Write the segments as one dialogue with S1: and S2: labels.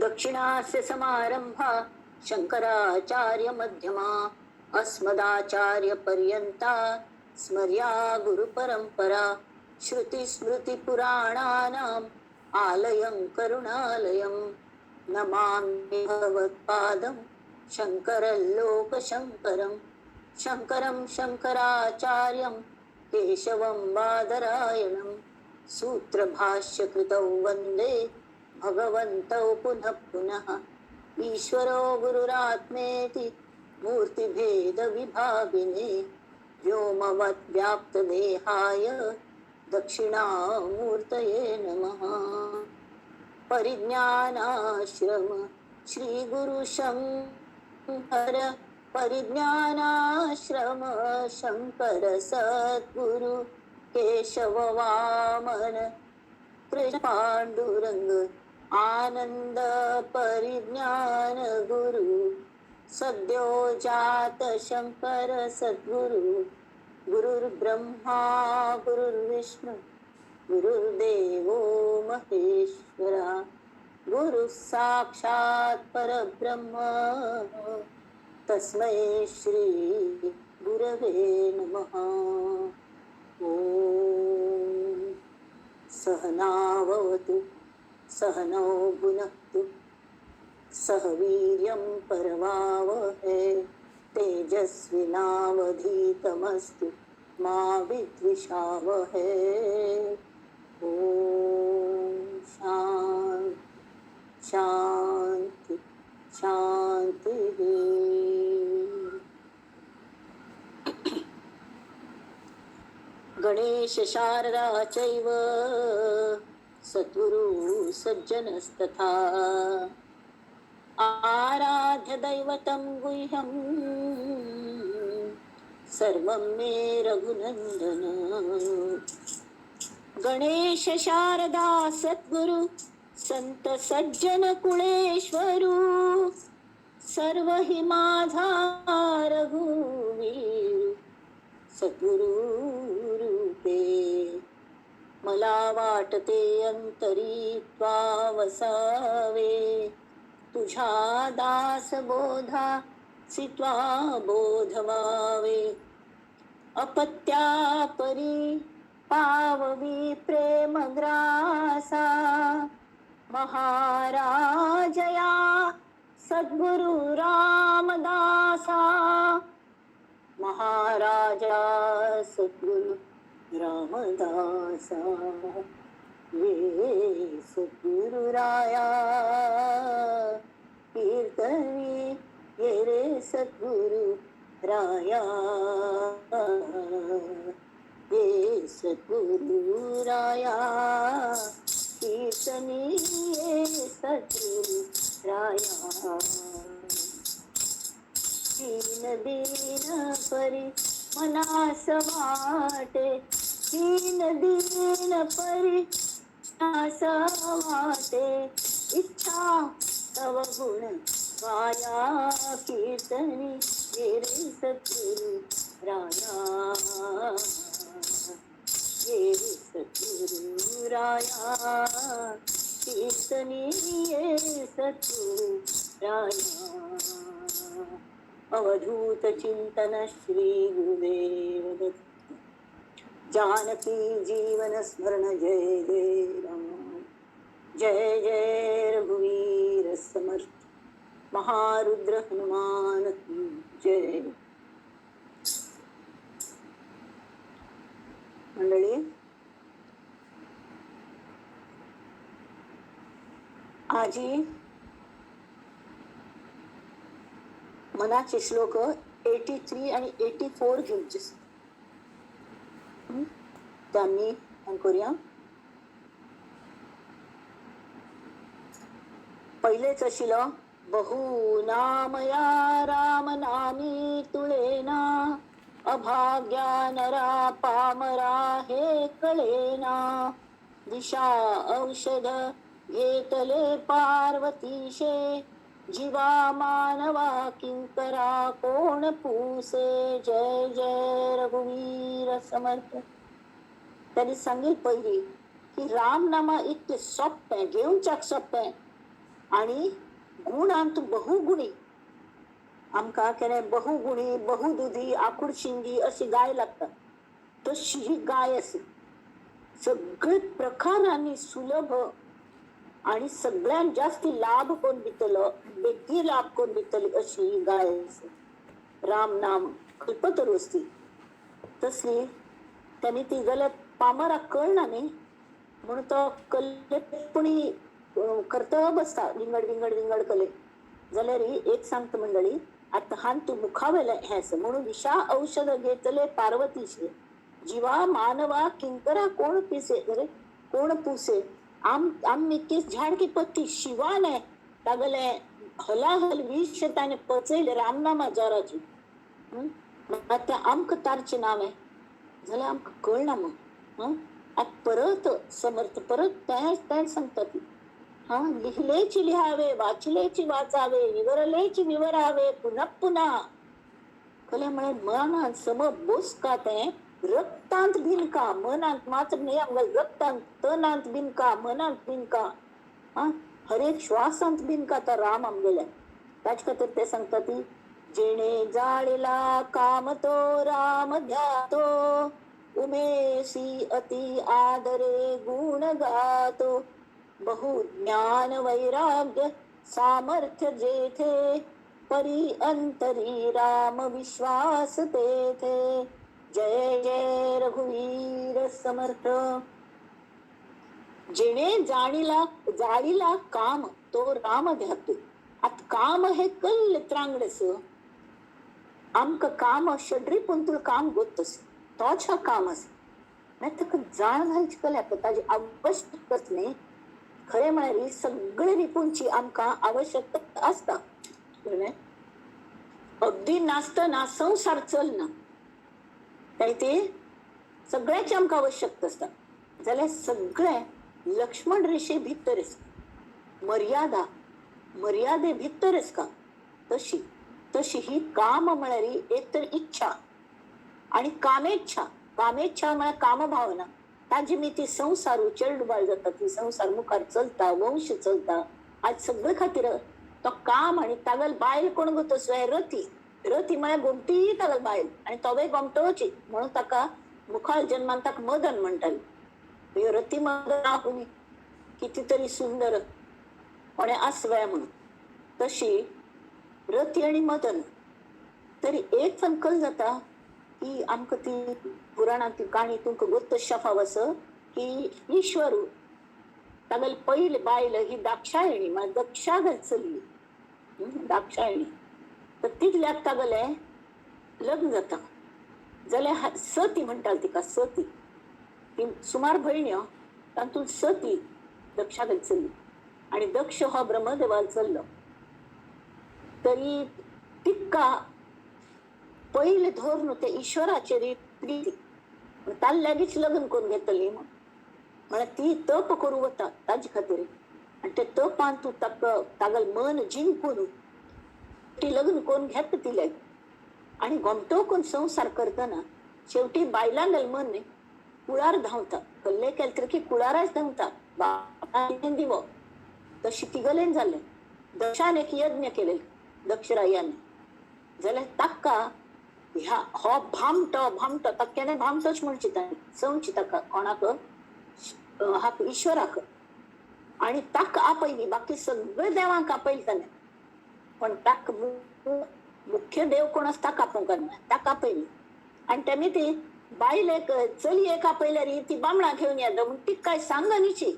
S1: दक्षिणास्य समारंभा शंकराचार्य मध्यमा अस्मदाचार्य पर्यंता स्मर्या गुरु परंपरा. श्रुती स्मृती पुराणानाम आलयं करुणालयं नमामि भगवत्पादं शंकरं लोकशंकरं. शंकरं शंकराचार्यं केशवं बादरायणं सूत्रभाष्यकृतौ वन्दे भगवन्तौ पुनः पुनः. ईश्वरो गुरुरात्मेति मूर्तिभेदविभागिने व्योमवद्व्याप्तदेहाय दक्षिणामूर्तये नमः. परिज्ञानाश्रम श्रीगुरुशंकर परिज्ञानाश्रम शंकर सद्गुरु केशव वामन कृष्ण पांडुरंग आनंद परिज्ञान गुरु सद्यो जात शंकर सद्गुरु. गुरुर्ब्रह्मा गुरुर्विष्णु गुरुर्देवो महेश्वरा गुरु साक्षात् परब्रह्म तस्मै श्री गुरवे नमः. ओम सहनावतु सहनौ भुनक्तु सह वीर्यं परवावहै तेजस्विनावधीतमस्तु मा विद्विषावहै. ओम शांति शांति शांति. गणेश शारदा चैव सद्गुरु सज्जनस्तथा आराध्य दैवतं गुह्यं सर्वं मे रघुनंदन. गणेश शारदा सद्गुरु संत सज्जन कुळेश्वरू सर्व हि माझा रघुवीर सद्गुरु रूपे. मला वाटते अंतरी त्वा वसावे तुझ्या दास बोधा सित्वा बोधवावे. अपत्या परी पाववी प्रेम ग्रासा महाराजया सद्गुरु रामदासा. महाराजा सद्गुरु रामदासा वे सद्गुरु राया कीर्तनी ये रे सद्गुरु राया. ये सद्गुरु राया कीर्तनी ये सद्गुरु राया. दीन दीन परी मनास वाटे दीन दीन परी मनास वाटे इच्छा तव गुण गाया कीर्तनी ये रे सद्गुरु राया. ये रे सद्गुरु राया कीर्तनी ये सद्गुरु राया. अवधूत चिंतन श्री गुरुदेव दत्त. जानकी जीवन स्मरण जय जय राम. जय जय रघुवीर समर्थ महारुद्र हनुमान की जय. मंडळी, आजी मनाचे श्लोक 83 आणि 84 घेऊनचे त्यांनी करूया. पहिलेच अशिल बहु नामया राम नामी तुळेना अभाग्या नरा पामरा हे कळेना. दिशा औषध घेतले पार्वतीशे जीवा मानवा किंकरा कोण पूसे. जय जय रघुवीर समर्थ. त्यांनी सांगितलं पहिली की राम नामा इतके सोपे घेऊन चाक सोपे आणि गुणांत बहुगुणी आमका केले बहुगुणी बहुदुधी आकुड शिंगी अशी गाय लागतात. तशी ही गाय असे सगळे प्रकारांनी सुलभ आणि सगळ्यात जास्त लाभ कोण दितलं बेगी लाभ कोण दितली अशी ही गाय असे. राम नाम कल्पतरू असती तसली त्यांनी ती गलत पामरा कळना नाही म्हणून तो कल्पणी करता बसता विंगड विंगड विंगड कले जाल्यार एक सांगता मंडळी आता हान तू मुखावेला हेस म्हणून विषा औषध घेतले पार्वतीचे जीवा मानवा किंकरा कोण पिसे अरे कोण पुसे आम किस झाड की पत्ती शिवान आहे तागले हलाहल विष त्याने पचेल रामनामा जोराची त्या आमक तारचे नाव आहे झालं आमक कळना मग परत समर्थ परत त्या सांगतात हा लिहिलेची लिहावे वाचलेची वाचावे विवरलेची विवरावे पुन्हा पुन्हा कल्यामुळे मनात सम बोसकात आहे रक्तांत भिनका मनात मात्र नाही अंगल रक्तांत तनांत भिनका मनात भिनका हर एक श्वासांत भिनका तर राम आमगेल्या त्याच खातीर ते सांगतात जेणे जाळीला काम तो राम ध्यातो उमेशी अति आदरे गुण गातो बहु ज्ञान वैराग्य सामर्थ्य जेथे परी अंतरी राम विश्वास तेथे. जय जय रघुवीर समर्थ. जेणे जाळीला काम तो राम ध्यातो. आत काम हे कल त्रांगडस आमक काम षड्री पंतुळ काम गोतस तोच हा काम असे नाही तर जाण घालची कल्या ताजी आवश्यकच नाही खरे म्हणारी सगळे रिपूंची आमका आवश्यकता असता अगदी नासतना संसार चलना ते सगळ्याची आमका आवश्यकता असता जाल्यार सगळे लक्ष्मण रेषे भितरच मर्यादे भितरच का तशी ही काम म्हणारी एक तर इच्छा आणि कामेच्छा म्हळ्यार कामभावना ताजी मी ती संसार चेडबाळ जाता ती संसार मुखार चलता वंश चलता आज सगळे खातीर तो काम आणि तागल बायल कोण गो तसो रथी म्हळ्यार गोमटी तागल बायल आणि तोवे गोमटोची म्हणून ताका मुखार जन्मान ताका मदन म्हणटाली रथी मदन आपुनी कितीतरी सुंदर कोणे आसव्या म्हणून तशी रथी आणि मदन तरी एक संकल जाता की आमक ती पुराणांतली काणी तुमकां गोत्त शफावस की ईश्वरू तागल पयली बायल ही दाक्षायणी म्हळ्यार दक्षागल चल्ली दाक्षायणी तर तितल्याक तागले लग्न जाता जाल्यार सती म्हणटाली तिका सती ती सुमार भयण्यो तातूंत सती दक्षागल चल्ली आणि दक्ष हो ब्रह्मदेवाल चल्लो तरी तिका पहिले धोरण ते ईश्वराचे प्रीती ताल लगेच लग्न करून घेतली म्हळ्यार ती तप करू वता ताजे खातीर आणि ते तपान तू तागल मन जिंकून ती लग्न करून घेता तिले आणि घोमटो कोण संसार करतना शेवटी बायलांगल मन कुळार धांवता कल्ले केले तर की कुळाराच धांवता दिवो तशी तिगलेन जाले दक्षान एक यज्ञ केले दक्षरायाने जाल्यार ताका ह्या हो भामटो तक्क्याने भामटोच म्हणची संची ताका कोणाक हा ईश्वराक आणि ताक आपयली बाकी सगळे देवांक आपयली ताणे पण ताक मुख्य देव कोण असता कापूंक ताका आपयली आणि तेमी ती बायल एक चली एक आपयल्यार ती बामणा घेवन येता म्हण ती काय सांगनीची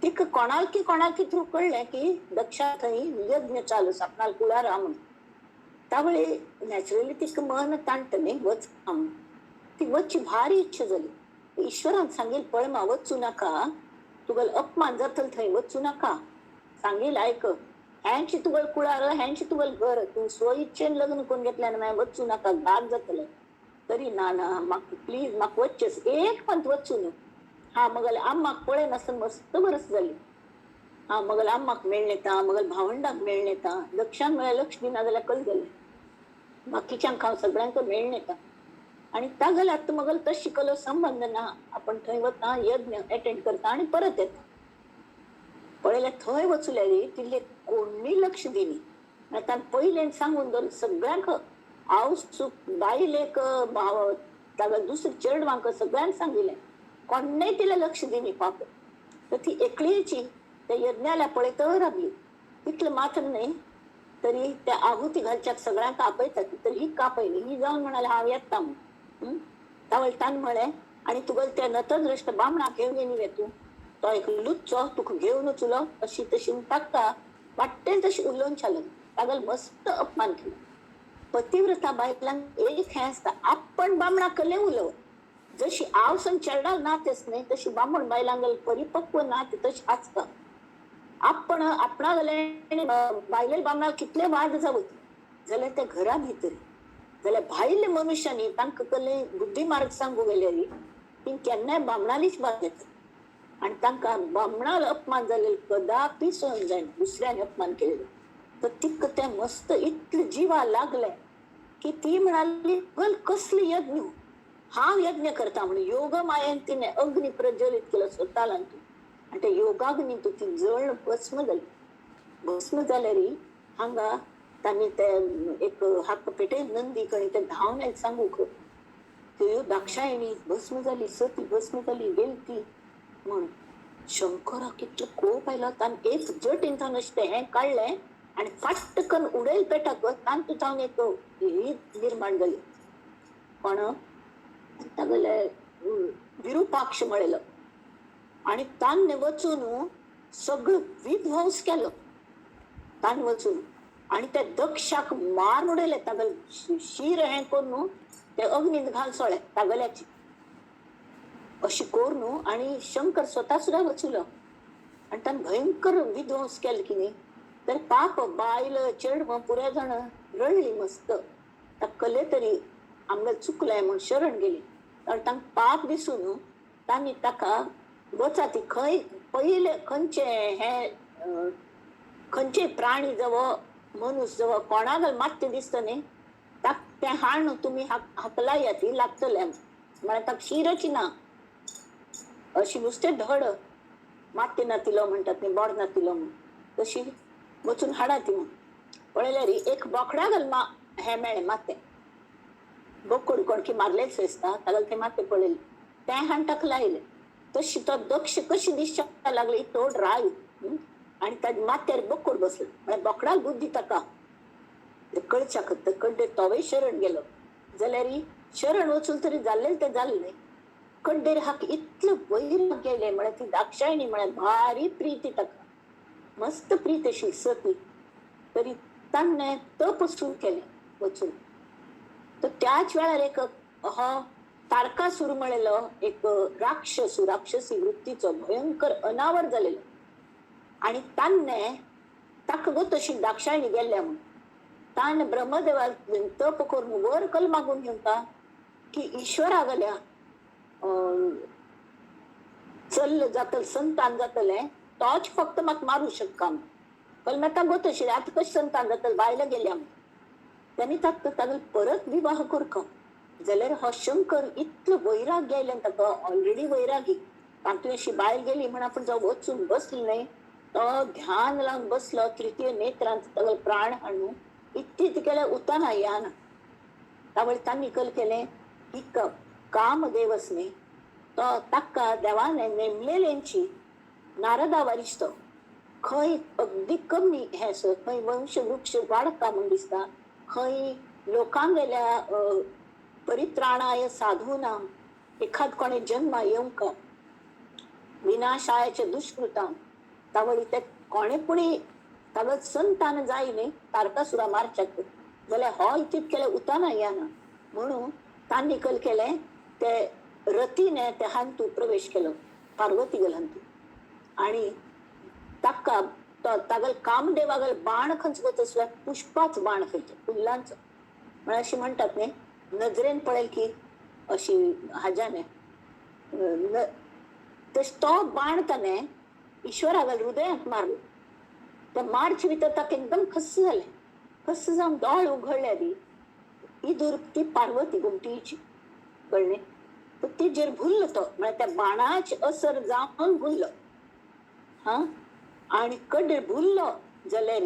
S1: तिक कोणाकी थ्रू कळले की दक्षा थंय यज्ञ चालू आपणाल कुळार म्हणून त्यावेळी नॅचरली तिक मन ताणटले वच ती वचची भारी इच्छा झाली ईश्वरान सांगेल पळ मा वचू नाका तुगल अपमान जातल थंय वचू नाका सांगेल ऐक हँची तुगल कुळार हँची तुगल घर तू स्वइच्छेन लग्न करून घेतल्यान मागीर वचू नाका गाग जातले तरी ना म्हाका प्लीज म्हाका वचचेच एक पंत वचू न्हू हा मगल आम्माक पळय नासन मस्त बरस जाली हा मगल आम्माक मेळ्ळेता मगल भावंडाक मेळ्ळेता दक्षांक मेळ्ळे लक्ष्मी ना जाल्यार कल गेले बाकीच्यांक हांव सगळ्यांक मेळ्ळेता आणि तागल आतां मगल तश शिकलो संबंध ना आपण थंय वता यज्ञ अटेंड करता आणि परत येता पळयल्या थंय वचुल्यारी तिले कोणी लक्ष दिली आता पहिले सांगून दर सगळ्यांक हांव चूक बायलेक भाव ताका दुसरे चेडवांक सगळ्यांक सांगिल्लें कोणेय तिला लक्ष दिली पाप तर ती एकलीची त्या यज्ञाला पळयत राबली तितलं मात्र नाही तरी त्या आहुती घालच्याक सगळ्यांक आपयतात तरी ही कापयली ही जाऊन म्हणाले हांव येता म्हणून तावळ तान म्हळे आणि तुका त्या नतद्रष्ट बामणाक घेऊन गेली रे तू तो एक लुच्चो तुका घेऊनच उलो अशी तशी ताका वाटते तशी उलोवन चालत तागल मस्त अपमान केला पतिव्रता बायलांक एक हे असता आपण बामणा कले उलव जशी आवसन चेडा नातेच नाही तशी बामण बायलांगल परिपक्व नाते तशी आसता आपण आपणा गले बायले बामणा कितले वाद जावत जाल्यार त्या घरा भितर जाल्यार भायले मनुष्यानी तांकां कले बुद्धी मार्ग सांगू गेल्यारी ती केन्नाय बामणालीच बात येता आणि तांकां बामणाल अपमान जालेलो कदापि सहन जायना दुसऱ्याने अपमान केलेलो तर तिक ते मस्त इतले जिवा लागले की ती म्हणाली गल कसली यज्ञ हा यज्ञ करता म्हणून योग मायेन तिने अग्नी प्रज्वलित केलं स्वतःला आणि त्या योगाग्नी ती जळण भस्म जाल्यारी हांगा तांणी ते एक हाक पेटे नंदी कणी ते धांवले सांगू त्यो दाक्षायणी भस्म जाली सती भस्म जाली गेलती म्हण शंकराक कितलो कोप आयलो तान एक जट इंथान अशें हें काडलें आणि फाटकन उडेल पेटाक तान तुथावन एक ही निर्माण जाली पण तागेले विरुपाक्ष म्हळेलो आणि तान वचून सगळं विध्वंस केलो तान वचून आणि त्या दक्षाक मार उडयले तागल शीर हें करून ते अग्नीत घाल सोळे तागल्याची अशी कोरून आणि शंकर स्वतः सुद्धा वचुलो आणि तान भयंकर विध्वंस केले की नाही तर पाप बायल चेडव पुऱ्या जण रडली मस्त कले तरी आमगे चुकलाय म्हणून शरण गेली तर तांक पाप दिसून तांणी ताका वचा ती खंय पहिले खंयचे प्राणी जवळ मनुष्य जवळ कोणाक मात्य दिसत न्ही ताक ते हाण तुम्ही हाकला येती लागतले म्हळ्यार ताका शिरची ना अशी नुसते धड मात्य नातिलो म्हणटात न्ही बोड नातिलो म्हणून तशी वचून हाडा ती म्हणून पळयल्यार एक बोकडा घाल हे मेळे माते बोकड कोणकी मारलेच दिसता तागेले ते माते पळयले ते हाण ताका लायले तशी तो दक्ष कशी दिसच्या लागली तोड राय आणि ताजे मात्यार बोकड बसलो म्हळ्यार बोकडाक बुद्धी ताका कळच्या कड्डे तोवय शरण गेलो जाल्यार शरण वचून तरी जाल्ले ते जाल्ले कड्डेर हाक इतलो वैर गेले म्हळ्यार ती दाक्षायणी म्हळ्यार भारी प्रीती ताका मस्त प्रीत अशी सती तरी ताणें तप सुरू केले वचून तर त्याच वेळार एक हो तारकासूर म्हळेलो एक राक्षसी वृत्तीचो भयंकर अनावर जालेलो आणि तान्ने ताका गो तशी दाक्षायणी गेल्या म्हणून तान ब्रह्मदेवा तप करून वर कल मागून घेवता की ईश्वरा गेल्या चल जातल संतान जातले तोच फक्त म्हाका मारू शकता कल म्हाका गो तशी आता कशी संतान जातल बायला गेल्या त्यांनी ताका परत विवाह करता जाल्यार हो शंकर इतलो वैराग गेले ताका ऑलरेडी वैरागी तातूंत अशी बायल गेली म्हण आपण जावं वचून बसली नाही तो ध्यान लावून बसलो तृतीय नेत्रांत तागेले प्राण हाडून इतकीच केले उताना याना त्यामुळे तांणी कल केले की कामदेवस न्ही तो ताका देवाने नेमलेल्यांची नारदा वारिस्तो खंय अगदी कमी हे आसत खंय वंश वृक्ष वाडता म्हण दिसता खंय लोकांक गेल्या परित्राणाय साधूनां एखाद कोणे जन्म येवंक विनाशायाचे दुष्कृतां तावळी ते कोणे पुणी ताका संतान जाय न्ही तारकासुरा मारच्याक जाल्यार हो इतकीत केले उताना येना म्हणून तांणी कल केले ते रतीने ते हांतू प्रवेश केलो पार्वती गेल हांतू आणि ताका तागेल कामदेवागेल बाण खंयच वता आसल्यार पुष्पाच बाण खंयचे फुलांचो म्हळ्यार अशें म्हणटात न्ही नजरेन पळयल की अशी हाज्याने तो बाण ताणे ईश्वरागेल हृदयात मारलो त्या मार्च भितर ताका एकदम खस जाले खस जावन दोळ उघडले दी इदूर ती पार्वती घुमटीची कळ्ळें तर तेजेर भुल्लो तो म्हळ्यार त्या बाणाचे असर जावन भुल्लो हा आणि कड्डेर भुल्लो जाल्यार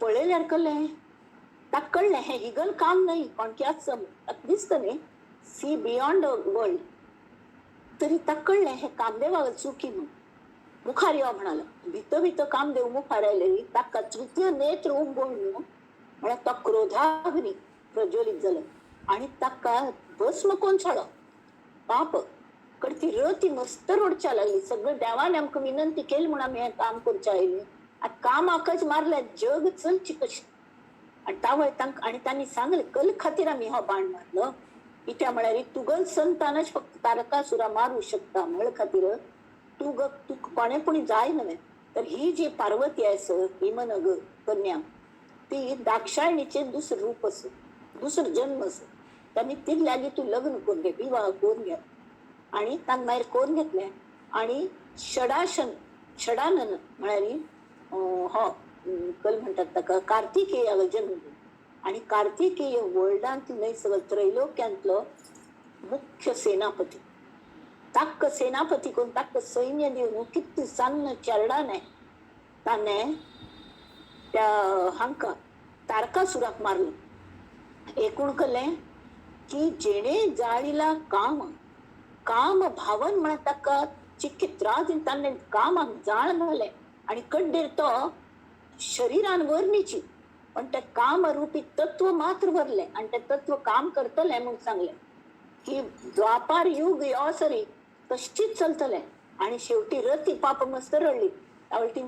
S1: पळयल्यार कळलें ताका कळलें हें हिगल काम न्हय कोण की ताका दिसता न्ही सी बियॉन्ड द वर्ल्ड. तरी ताका कळलें हें कामदेवा चुकी म्हणून मुखार यो म्हणालो. भितर कामदेव मुखार आयले ताका तृतीय नेत्र उगवून म्हळ्यार तो क्रोधाग्नी प्रज्वलीत जालो आणि ताका भस्म कोण सोडो पाप कडती रती मस्त रडच्या लागली. सगळं देवाने आमकां विनंती केली म्हणून आमी हें काम करचे आयली. आता कामाकच मारल्या जग चलची कशी. आणि तावळ तांकां आणि तांणी सांगलें कल खातीर आमी हो बाण मारलो कित्या म्हळ्यार तुगल संतानच फक्त तारकासुरा मारू शकता म्हळ खातीर तू कोणेपणी जाय नव्हे. तर ही जी पार्वती आस हिमनगर कन्या ती दाक्षायणीचे दुसरं रूप असं दुसरं जन्म असं. त्यांनी ती लागीं तू लग्न करून घे विवाह करून घे आणि तांकां मागीर करून घेतलें. आणि षडानन म्हळ्यार हो कल म्हणटात ताका कार्तिकेयाक जन्म दिलो. आणि कार्तिकेय वर्ल्डांत न्हय सगळं त्रैलोक्यांतलो मुख्य सेनापती. ताका सेनापती करून ताका सैन्य दिवन कितले सान्न चरडाने ताणें त्या हांकां तारकासुराक मारलो. एकूण कळलें की जेणे जाळीला काम भावन म्हण ताका चिक्की त्रास दिवन ताणें कामाक जाळ घालें आणि कड्डेर तो शरिरान वर्णीची पण ते काम रूपी तत्व मात्र भरले आणि ते तत्व काम करतले म्हणून सांगले की द्वापार युग योसरी तशीच चलतले. आणि शेवटी रती पाप मस्त रडली. त्यावेळी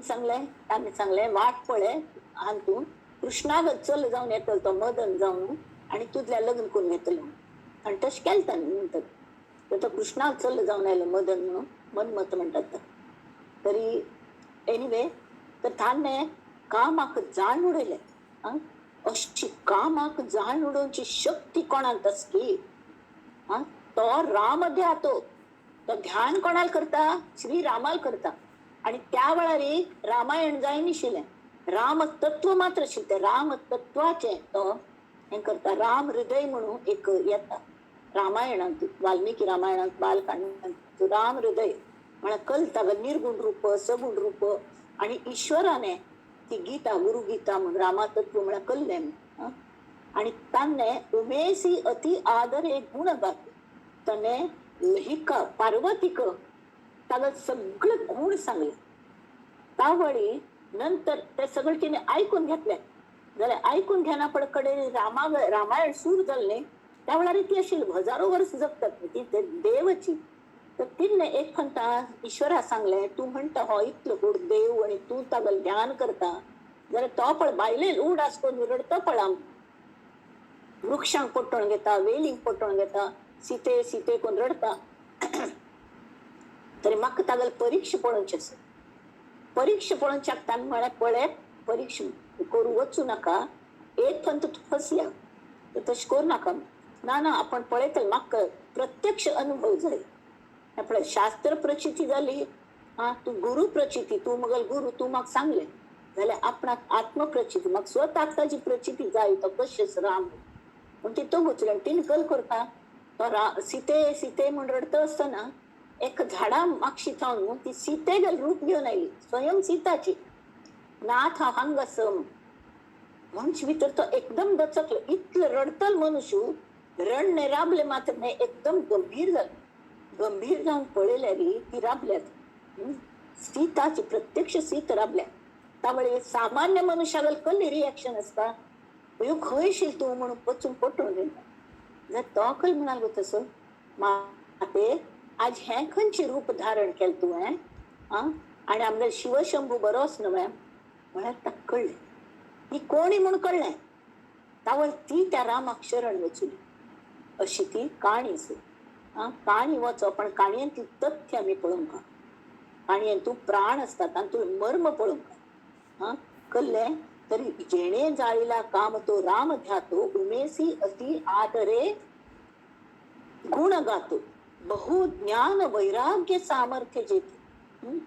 S1: तांणे सांगले वाट पळय हातून कृष्णागत चल जाऊन येतलो तो मदन जाऊन आणि तुझल्या लग्न करून येतलो. आणि तशें केलें ताणें नंतर तो कृष्णाक चल जाऊन आयलो मदन म्हणून मनमत म्हणटात. तरी एनिवे तर ताणें कामाक जाण उडयलें. अशी कामाक जाण उडोवची शक्ती कोणाक आसली तो राम ध्यातो. तो ध्यान कोणाल करता श्री रामाल करता. आणि त्या वेळार रामायण जाय नाशिल्लें राम तत्व मात्र आशिल्लें. राम तत्वाचें तो हें करता. राम हृदय म्हणून एक येता रामायणांत वाल्मिकी रामायणांत बालकांडांत राम हृदय म्हळ्यार कळटा निर्गुण रूप सगुण रूप. आणि ईश्वराने ती गीता गुरुगीता म्हणून रामा तत्व म्हळ्यार कळलें. आणि ताणें उमेसी अति आदर एक गुण घातले. ताणें हिका पार्वतीक ताका सगळे गुण सांगले. तावळी नंतर ते सगळे तिने आयकून घेतले. जाल्यार आयकून घेना पड कडेन रामायण सुरू जाल्लें त्या वेळार ती आशिल्ली हजारो वर्स जगतात ती देवची. तर तिने एक खंता ईश्वरा सांगले तू म्हणटा हो इतलो व्हड देव आणि तू तागल ध्यान करता जाल्यार तो पळ बायलेल उड आसकोन रडतो पळा वृक्षांक पट्टोवन घेता वेलींक पट्टोवन घेता सीते कोण रडता. तरी म्हाका तागल परीक्षा पळोवची आसा. परीक्षा पळोवच्याक ताणें म्हळ्यार पळय परीक्षा करूं वचूं नाका. एक फंत तूं फसल्या तर तशें करूं नाका. ना आपण पळयतले म्हाका प्रत्यक्ष अनुभव जाय. आपल्या शास्त्र प्रचिती जाली तू गुरु प्रचिती तू मगल गुरु तू म्हाका सांगलें जाल्यार आपणाक आत्मप्रचिती म्हाका स्वताक ताची प्रचिती जाय. तो कशें राम पूण ती तो गुचले तिने कल करता तो सीते म्हण रडता आसतना एक झाडा मागशी थावन ती सीते गेल रूप घेवन आयली स्वयं सीताची. नाथ हांव हांगा सम मनश भितर तो एकदम दचकलो. इतलें रडतल मनुष्य रणने राबले मात्र नाही एकदम गंभीर जालें. गंभीर जावन पळयल्यार ती राबल्यात सीताची प्रत्यक्ष सीत राबल्या. त्यामुळे सामान्य मनुष्यागल कसली रिएक्शन आसता ह्यो खंय आशिल्लो तूं म्हणून वचून पटोवन घेता. तो कल म्हणालो तसो माते आज हें खंयचें रूप धारण केलें तुवें आनी आमगे शिवशंभू बरोच न्हय म्हळ्यार ताका कळ्ळें ही कोणी म्हूण कळ्ळें. तावळ ती त्या रामाक शरण वचुली. अशी ती काणी आसा. काणी वचप पण काणयेंतली तथ्य आमी पळोवंक काणयेंत तूं प्राण आसता तातूंत मर्म पळोवंक कळ्ळें. तरी जेणे जाळीला काम तो राम ध्यातो उमेसी अति आदरे गुण गातो बहु ज्ञान वैराग्य सामर्थ्य जेते.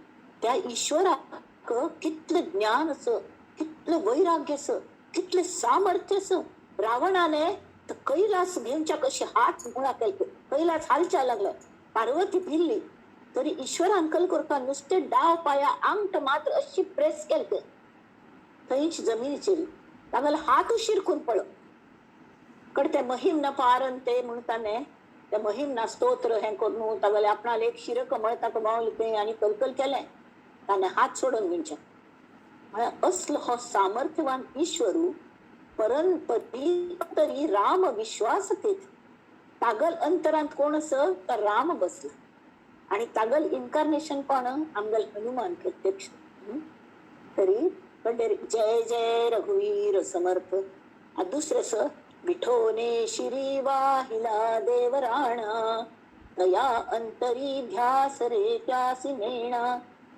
S1: त्या ईश्वराक कितले ज्ञान असं कितले वैराग्य असं कितले सामर्थ्य असं. रावणाने तर कैलास घेऊनच्या कशी हात मुळा केले कैलास हालच्या लागला पार्वती भिल्ली तरी ईश्वर अंकल करता नुसते डाव पाया अंगठ मात्र अशी प्रेस केलते थंयच जमिनीचेर तागेलो हात शिरकून पडलो कडते महिम न पारन ते म्हणताने त्या महिम ना स्तोत्र हे करून तागेले आपणाल एक शिरकमळ ताका मावले आणि कलकल केले ताने हात सोडून घेवचे असलो हो सामर्थ्यवान ईश्वरू परंपरी तरी राम विश्वास तेथ तागल अंतरांत कोण असं तर राम बसला आणि तागल इन्कारनेशन कोण आमगल हनुमान प्रत्यक्ष तरी जय जय रघुवीर समर्थ दुसरस विठोने शिरी वाहिला देवराणा तया अंतरी ध्यास रे त्यासी नेणा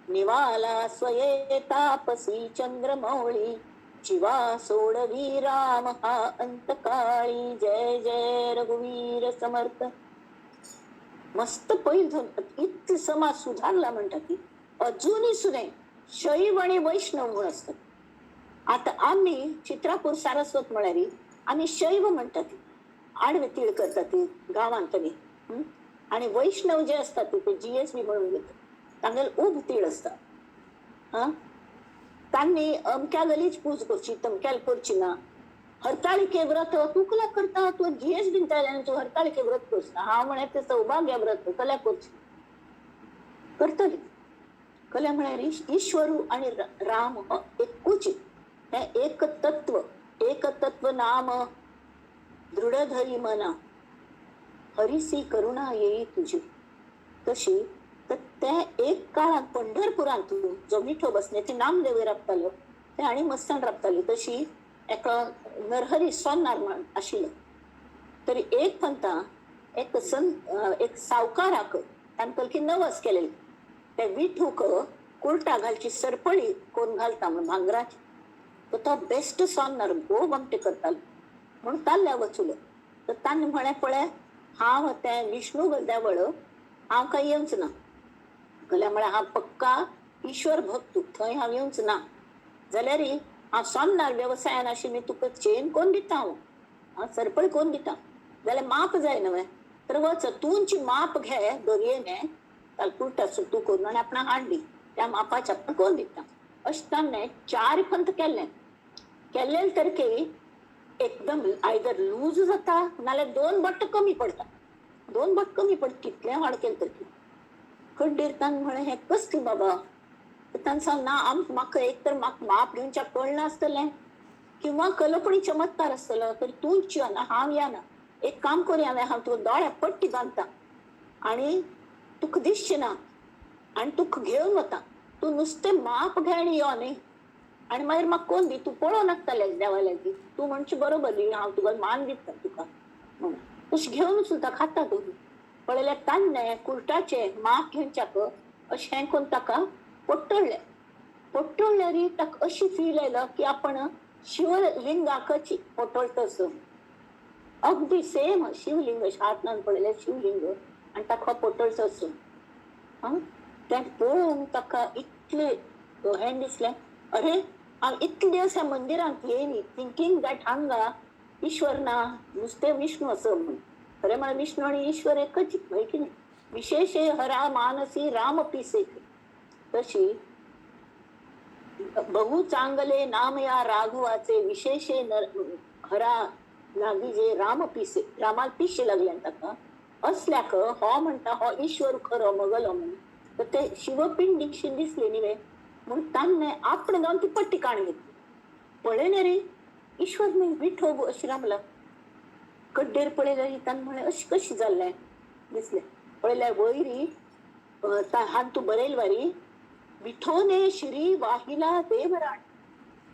S1: निवाला स्वये तापसी चंद्रमौळी जीवा सोडवी राम हा अंतकाळी जय जय रघुवीर समर्थ. मस्त पैल इतके समाज सुधारला म्हणतात की अजूनही सुने शैव आणि वैष्णव म्हणून असतात. आता आम्ही चित्रापूर सारस्वत म्हणारी आम्ही शैव म्हणतात आडवे तीळ करतात गावांतली आणि वैष्णव जे असतात ते GSB म्हणून घेतात तांगेल उब तीळ असतात तांनी अमक्या गलीच पूज करची तमक्याल करची ना हरताळिके व्रत तू कला करता तू GSB तू हरताळिके व्रत करता हा म्हणे ते सौभाग्य व्रत कला करची करतली कल्या म्हणारी ईश्वरू आणि राम एकूच एक तत्व नाम दृढधरी मना हरिसी करुणा येई तुझी तशी तर त्या एक काळात पंढरपुरात जो मिठो बसण्याचे नामदेव राबतालो ते आणि मस्तान राबताली तशी एक नरहरी सोनार म्हण आशिल्लो तरी एक पंथा एक सावकाराक तांकां की नवस केलेली त्या विठूक कुर्टा घालची सरपळी कोण घालता म्हणून भांगराची तर तो बेस्ट सोनार गो बमटे करतालो म्हणून ताल्ल्या वचुलो तर तांणी म्हणे पळय हांव त्या विष्णू देवळ हांव काही येवच ना गल्या म्हळ्यार हांव पक्का ईश्वर भक्त थंय हांव येवच ना जाल्यार हांव सोमनार व्यवसायान आशिल्ली तुका चेन कोण दिता हांव सरपळी कोण दिता जाल्यार माप जाय न्हय तर वच तुंची माप घे दर्येने तालपुरता तू करून आनी आपणाक हाडली त्या मापाच्या कोण दिता अशें ताणें 4 पंथ केल्ले तर की एकदम आयदर लूज जाता नाल्यार 2 बट्ट कमी पडता 2 बट कमी पडता कितले वाड केले तर खड्डेर ताण म्हणे हे कसली बाबा ताण सांग ना म्हाका एक तर म्हाका माप घेवच्या कळना आसतलें किंवा कल्पणी चमत्कार आसतलो तर तूंच ना हांव येना एक काम करुया हांव तुका दोळ्या पट्टी बांदता आनी तुका दिसचें ना आनी तुका घेवन वता तूं नुस्तें माप घे आनी यो न्ही आनी मागीर म्हाका कोण दी तूं पळोवं नासतलें देवाल्या ती तूं म्हणचे बरोबर न्ही हांव तुका मान दिता तुका म्हणून तशें घेवन सुद्दां खाता तूं पळयल्यार तान्ने कुर्टाचे माप घेवच्याक अशें करून ताका पट्टळल्यार ताका अशी फील आयलो की आपण शिवलिंगाक पट्टळतस अगदी सेम शिवलिंग हातान पळयलें शिवलिंग आनी ताका पट्टळतस तें पळोवन ताका इतलें हें दिसलें अरे हांव इतले दिवस ह्या मंदिरांत येयली थिंकींग दॅट हांगा ईश्वर ना नुस्तें विष्णू असो म्हणून खरें म्हळ्यार विष्णू आनी ईश्वर एकच न्हय की न्ही विशेशे हरा मानसी राम पिसेक तशी बहु चांगले नाम या राघवाचे विशेषे हरा लागी जे राम पिसे रामाल पिशे लागले ताका असल्याक हो म्हणटा हो ईश्वर खरो मगलो म्हणून तर ते शिवपिंडीशी दिसले न्ही म्हणून तान्ने आपण जावन ती पट्टी काण घेतली पळयलें रे ईश्वर न्ही विठो अशी रामला कड्डेर पळयल्यार तान म्हळें अशें कशें जाल्लें दिसलें पळयल्यार वयरी हात तूं बरयले वारी विठोने श्री वाहिला देवराण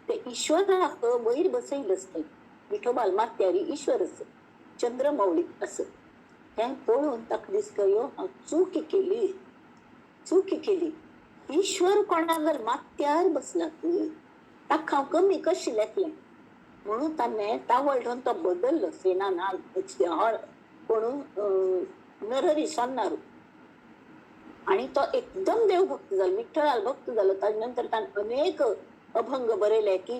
S1: ते ईश्वराक वयर बसयलं असते विठोबाल मात्यारी ईश्वर असं चंद्रमौळी असं हें पळोवन ताका दिसता यो हांव चूक केली ईश्वर कोणागर मात्यार बसला तूं ताका हांव कमी कशें लेखलें म्हणून ताणें तावळ घेवन तो बदललो सेनानाल कोण नरहरी सोन्नारू आणि तो एकदम देवभक्त जालो विठ्ठलाल भक्त जालो ताजे नंतर ताणें अनेक अभंग बरयले की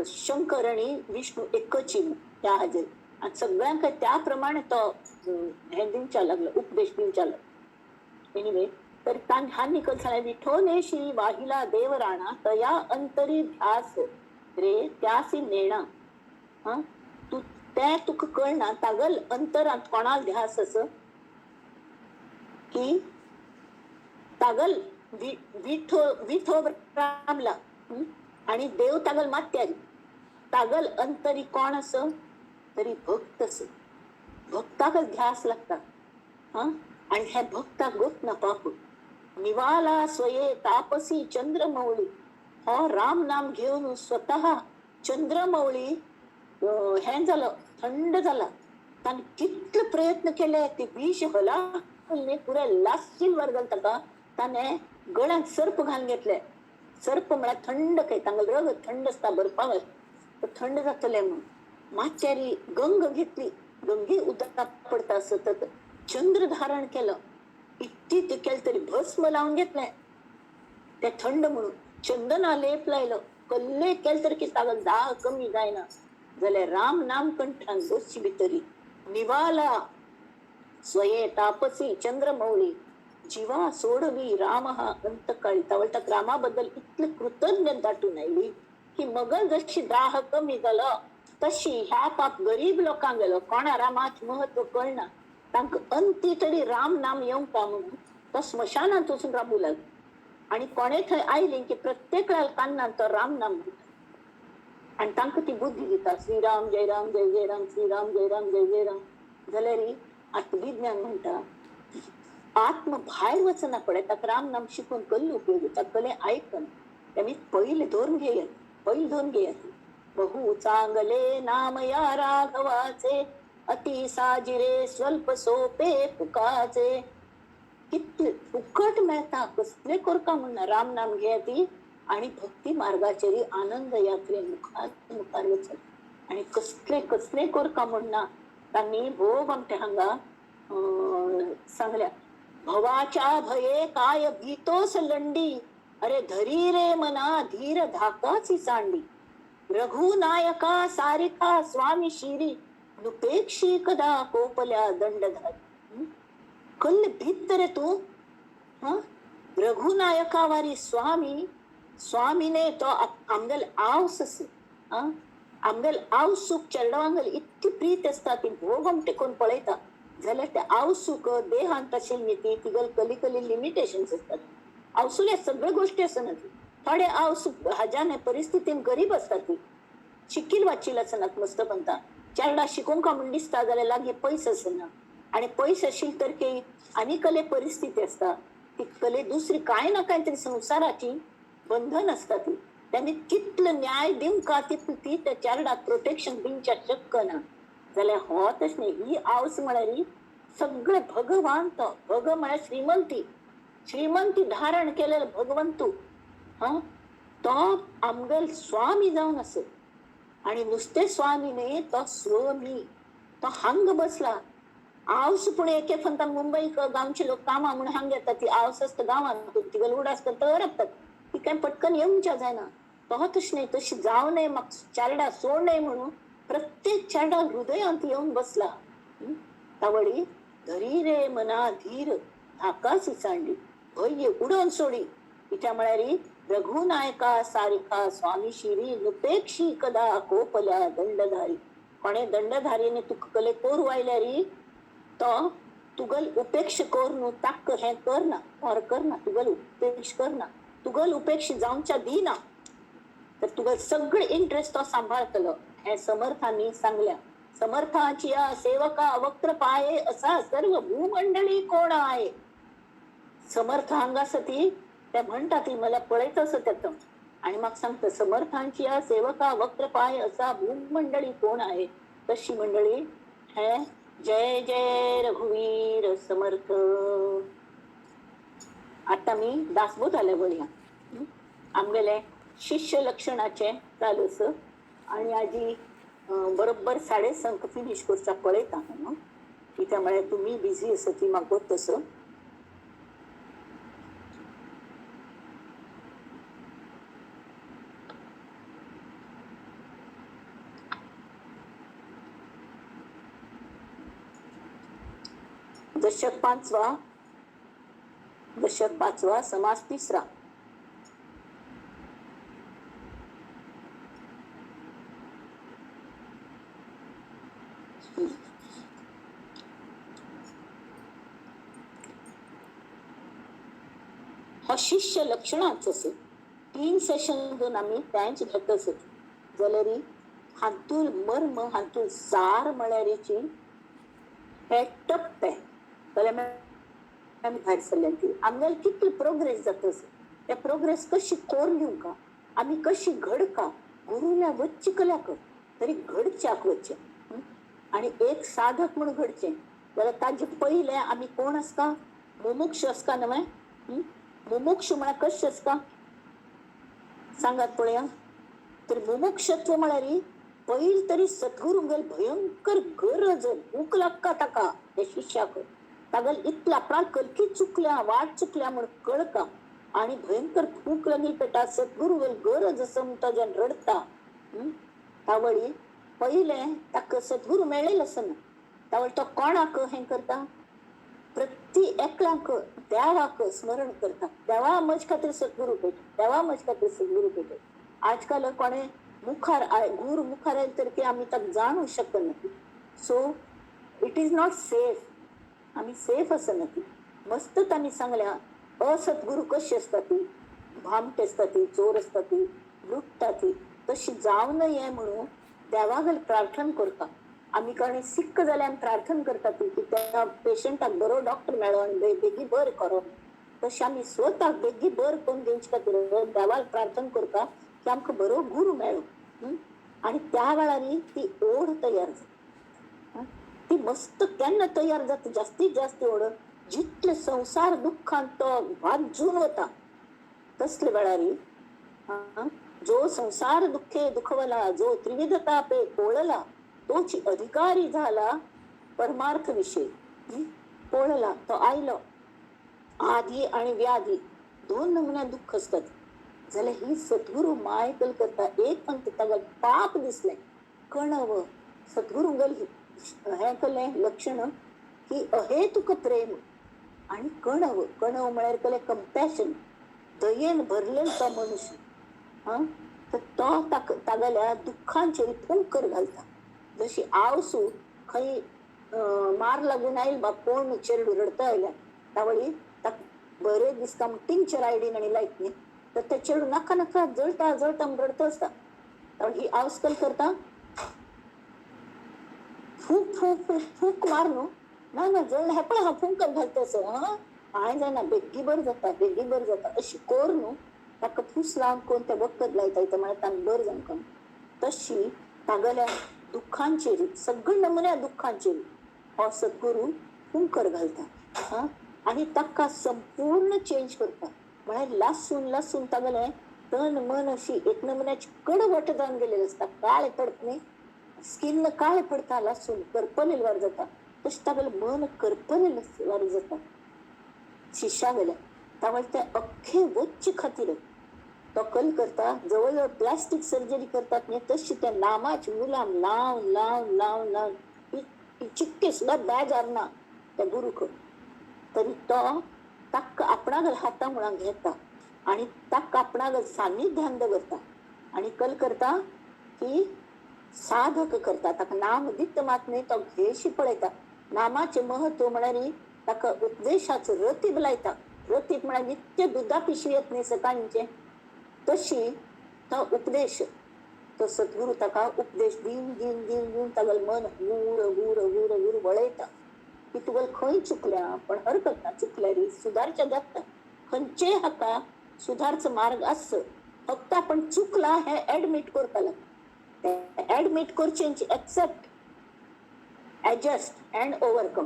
S1: शंकर आणि विष्णू एकच त्या हाजेर आणि सगळ्यांक त्या प्रमाणे तो हे दिवच्या लागलो उपदेश दिवच्या लागलो एनिवे तर हा निकल झाला. विठोने श्री वाहिला देव राणा तया अंतरी ध्यास रे त्यासी नेणा. हा तू त्या तुक कळना तागल अंतरात कोणाला ध्यास असं की तागल विठो विठो रामला आणि देव तागल मात्यारी. तागल अंतरी कोण असं तरी भक्त असं. भक्तागल ध्यास लागतात. हा आणि ह्या भक्ता गोत न पाहू. निवाला स्वये तापसी चंद्रमौळी. हो राम नाम घेऊन स्वतः चंद्रमौळी हे झालं थंड झाला. त्याने कितले प्रयत्न केले ते विष हला पुऱ्या लास्टील वर घालता का त्याने गळ्यात सर्प घालून घेतले. सर्प मला थंड काही चांगलं रग थंड असता बर्फावर तर थंड जातले म्हणून माचारी गंग घेतली. गंगे उतार पडता सतत चंद्र धारण केलं. इतकी ते केलं तरी भस्म लावून घेतलंय त्या थंड म्हणून. चंदना लेप लायलं कल्ले केल तर की तागल दाह कमी जायना झाले. राम नाम कंठान दोषी भितरी निवाला स्वये तापसी चंद्रमौळी. जीवा सोडवी राम हा अंतकाळी. तवळतक रामाबद्दल इतकी कृतज्ञ दाटून आली की मग जशी दाह कमी झालं तशी ह्या पाप गरीब लोकांक गेलो कोणा रामाच महत्व कळना तांक अंती तरी राम नाम येऊन का म्हणून तो स्मशानात वचून राबू लागलो. आणि कोणे थंय आयली की प्रत्येक वेळेला कान्नान तो राम नाम म्हणटा आणि तांका ती बुद्धी दिता श्रीराम जय राम जय जय राम श्रीराम जय राम जय जय राम. जाल्यार आत्मविज्ञान म्हणटा आत्म भायर वचना पडे ताका राम नाम शिकून कल्ले उपयोग ताका कले ऐकन त्यांनी पहिले धोरण घेयत पहिले धोरण घेयत. बहु चांगले नाम या राघवाचे अति साजिरे स्वल्प सोपे फुकाचे. कितले फुकट मेळता कसले कोरका म्हणना राम नाम घेयती आणि भक्ती मार्गाचेरी आनंद यात्रे मुखार मुखार वचत आणि कसले कसले कोरका म्हणना त्यांनी भोग आमच्या हांगा सांगल्या. भवाच्या भये काय भीतोस लंडी अरे धरी रे मना धीर धाकाची सांडी. रघुनायका सारिका स्वामी शिरी नुपेक्षी कदा कोपल्या दंडधारी. कल भीत रे तू. हा रघुनायकावारी स्वामी स्वामीने तो आमगल आवस आमगल आव सुख चरडवांगल इतकी प्रीत असता ती भोगम टेकून पळयता जाल्यार ते आव सुख देहांत असेल नीती तिगल कली कली लिमिटेशन्स असतात. आवसुल्या सगळ्या गोष्टी असतात. थोडे आव सुख हजाने परिस्थितीन गरीब असतात ती शिकील वाचील असनात मस्त बनता. चारडा शिकून का म्हण दिसता जाल्यार लागी पैसे असना आणि पैसे असेल तर काही आणि कले परिस्थिती असता ती कले दुसरी काय ना काहीतरी संसाराची बंधन असतात ती त्यांनी कितलं न्याय देऊन का ती त्या चारडात प्रोटेक्शन दिवच्या शक्य ना जाल्यार होतच नाही. ही आवस म्हळ्यार सगळे भगवान तो भग म्हळ्यार श्रीमंती धारण केलेलं भगवंतू हा तो आमगल स्वामी जाऊन असत आणि नुसते स्वामी नाही तो स्वमी तो हांग बसला. आवस पुणे एके फंता मुंबई गावचे लोक कामा म्हणून हांग येतात ती आवस असत गावात तिगल उड असतात तर रपतात ती काय पटकन येऊनच्या जायना. तो तशी नाही तशी जाऊ नये मग चारडा सोड नये म्हणून प्रत्येक चारडा हृदयांत येऊन बसला. तावळी धरी रे मना धीर धाकाची सांडी भय उडवून सोडी. तिच्या म्हळ्यारी रघुनायका सारिका स्वामी शिरी नुपेक्षी कदा कोपल्या दंडधारी. कोणे दंडधारीने तुक कले कोर वायल्यारी तो तुगल उपेक्ष कोर नु ताक हे करना और करना तुगल उपेक्ष करना तुगल उपेक्ष जाऊनच्या दिना तर तुगल सगळे इंटरेस्ट तो सांभाळतलो हे समर्थांनी सांगल्या. समर्थाची सेवका वक्त्र पाये असा सर्व भूमंडळी कोण आहे. समर्थ अंगासती त्या म्हणतात मला पळायचं असं त्यात आणि मग सांगतं समर्थांची सेवका वक्त्र पाय असा भूमंडळी कोण आहे. तशी मंडळी हे जय जय रघुवीर समर्थ. आता मी दासबोध आल्या बळीया आमगेले शिष्य लक्षणाचे चालू अस आणि आजी बरोबर 5:30 फिनिश करचा पळयता न्हू की त्यामुळे तुम्ही बिझी असो ती म्हाका तसं. दशक 5 दशक 5वा, समास 3रा. हा शिष्य लक्षणाच असे 3 सेशन दोन आम्ही त्यांची घेत असत जाल्यारी हातूल मर्म हातूल सार म्हळ्यारीची हे टप्प आहे जाल्यार आमी भायर सरल्या ती आमगेल कितली प्रोग्रेस जाता त्या प्रोग्रेस कशी कोर घेवंका आमी कशी घडका गुरुल्या वच्ची कल्याक तरी घडच्याक वच्चे आणि एक साधक म्हणून घडचे जाल्यार ताजे पहिले आमी कोण असता मुमुक्ष असता न्हय मुमुक्ष म्हळ्यार कशें असता सांगात पळया तर मुमुक्षत्व म्हळ्यार पयली तरी सद्गुरूंगेल भयंकर गरज भूक लागता ताका त्या शिष्याक तागेल इतलें आपणा कलकी चुकल्या वाट चुकल्या म्हण कळका आणि भयंकर भूक लागली पेटा सद्गुरूंगेल गरज असं म्हणून ताज्यान रडता तावळी पहिले ताका सद्गुरू मेळ्ळेलो आसना तावळ तो कोणाक हें करता प्रति एकल्याक देवाक स्मरण करता देवा म्हजे खातीर सद्गुरू पेट देवा म्हजे खातीर सद्गुरू पेट आजकाल कोणे मुखार गुरू मुखार आयले तर की आमी ताका जाणू शकना so it is not safe आमी सेफ असना ती मस्त तांणी सांगल्या असद्गुरू कशी असता ती भामटे असता ती चोर असता ती लुटता ती तशी जावं नये म्हणून देवागेर प्रार्थना करता आमी कोणी सिक्क जाल्यार प्रार्थना करता की त्या पेशंटाक बरो डॉक्टर मेळो आनी बेगी बरें करो तशें आमी स्वताक बेगी बरें करून घेवचे खातीर देवाक प्रार्थना करता की आमकां बरो गुरू मेळो आनी त्या वेळार ती ओढ तयार जाता ती मस्त केन्ना तयार जाता जास्तीत जास्त ओढ जितले संसार दुःखांत तो वाजून वता तसले वेळार जो संसार दुःखे दुखवला जो त्रिविध तापे पोळला तोची अधिकारी झाला परमार्थ विषय पोळला तो आयलो आधी आणि व्याधी 2 नमुन्या दुःख असतात जाल्यार ही सद्गुरू मायकल करता एक पंत ताका पाप दिसले कणव सद्गुरूंगेल हे केलें लक्षण की अहेतुक प्रेम आणि कणव कणव म्हळ्यार केलें कंपॅशन दयेन भरलेलो तो मनुष्य तर तो तागेल्या दुःखांचेर फुंकर घालता जशी आवसू खंय मार लागून आयल बा कोण चेडू रडता आयल्या तावळी ताका बरें दिसता टिंचर आयडीन आनी लायटनीन तर ते चेडू नाका नाका जळटा जळटा रडता आसता तावळी ही आवस्कल करता फूक फूक फूक मार न्हू ना ना जळना हे पळय हांव फुंकर घालता असो हांवें जायना बेगी बरें जाता अशी कोर न्हू ताका फूस लावन कोण ते वखद लायता येता म्हळ्यार तांकां बरें जावंक तशी तागेल्या दुःखांचेर सगळ्या नमुन्या दुःखांचेर हो सद्गुरू फुंकर घालता आणि ताका संपूर्ण चेंज करता म्हळ्यार लासून तागेलें तन मन अशी एक नमुन्याची कडवट जावन गेलेली असता काळे तडपणे स्किन काळे पडता लासून करपलेल वार जाता तशें तागेलें मन करपलेल वार जाता शिश्या गेल्या तावळ ते अख्खे वच्चे खातीर तो कल करता जवळ प्लास्टिक सर्जरी करतात न्ही तशी त्या नामाची मुलाम लावन लावन लावन लावन चिक्के सुद्धा बेजार ना त्या गुरूक तरी तो ताका आपणागेर हाता म्हणान घेता आणि ताका आपणागेर सान्निध्यान दवरता आणि कल करता की साधक करता ताका नाम दित मात न्ही तो घेशी पळयता नामाचे महत्व म्हळ्यार ताका उपदेशाचो रतीब लायता रतीब म्हळ्यार नित्य दुधा पिशवी येत न्ही सकाळींचे तशी तो उपदेश तो सद्गुरू ताका उपदेश दिन दिन दिन दिन तागेलें मन गूर गूर गूर गूर वळयता की तुगेलें खंय चुकल्या पण हरकत ना चुकल्यार सुधारच्या जाता खंयचेय हाका सुधारचो मार्ग आस फक्त आपण चुकला हे एडमिट करता लागता एडमिट करचेंची एक्सेप्ट एडजस्ट अँड ओवरकम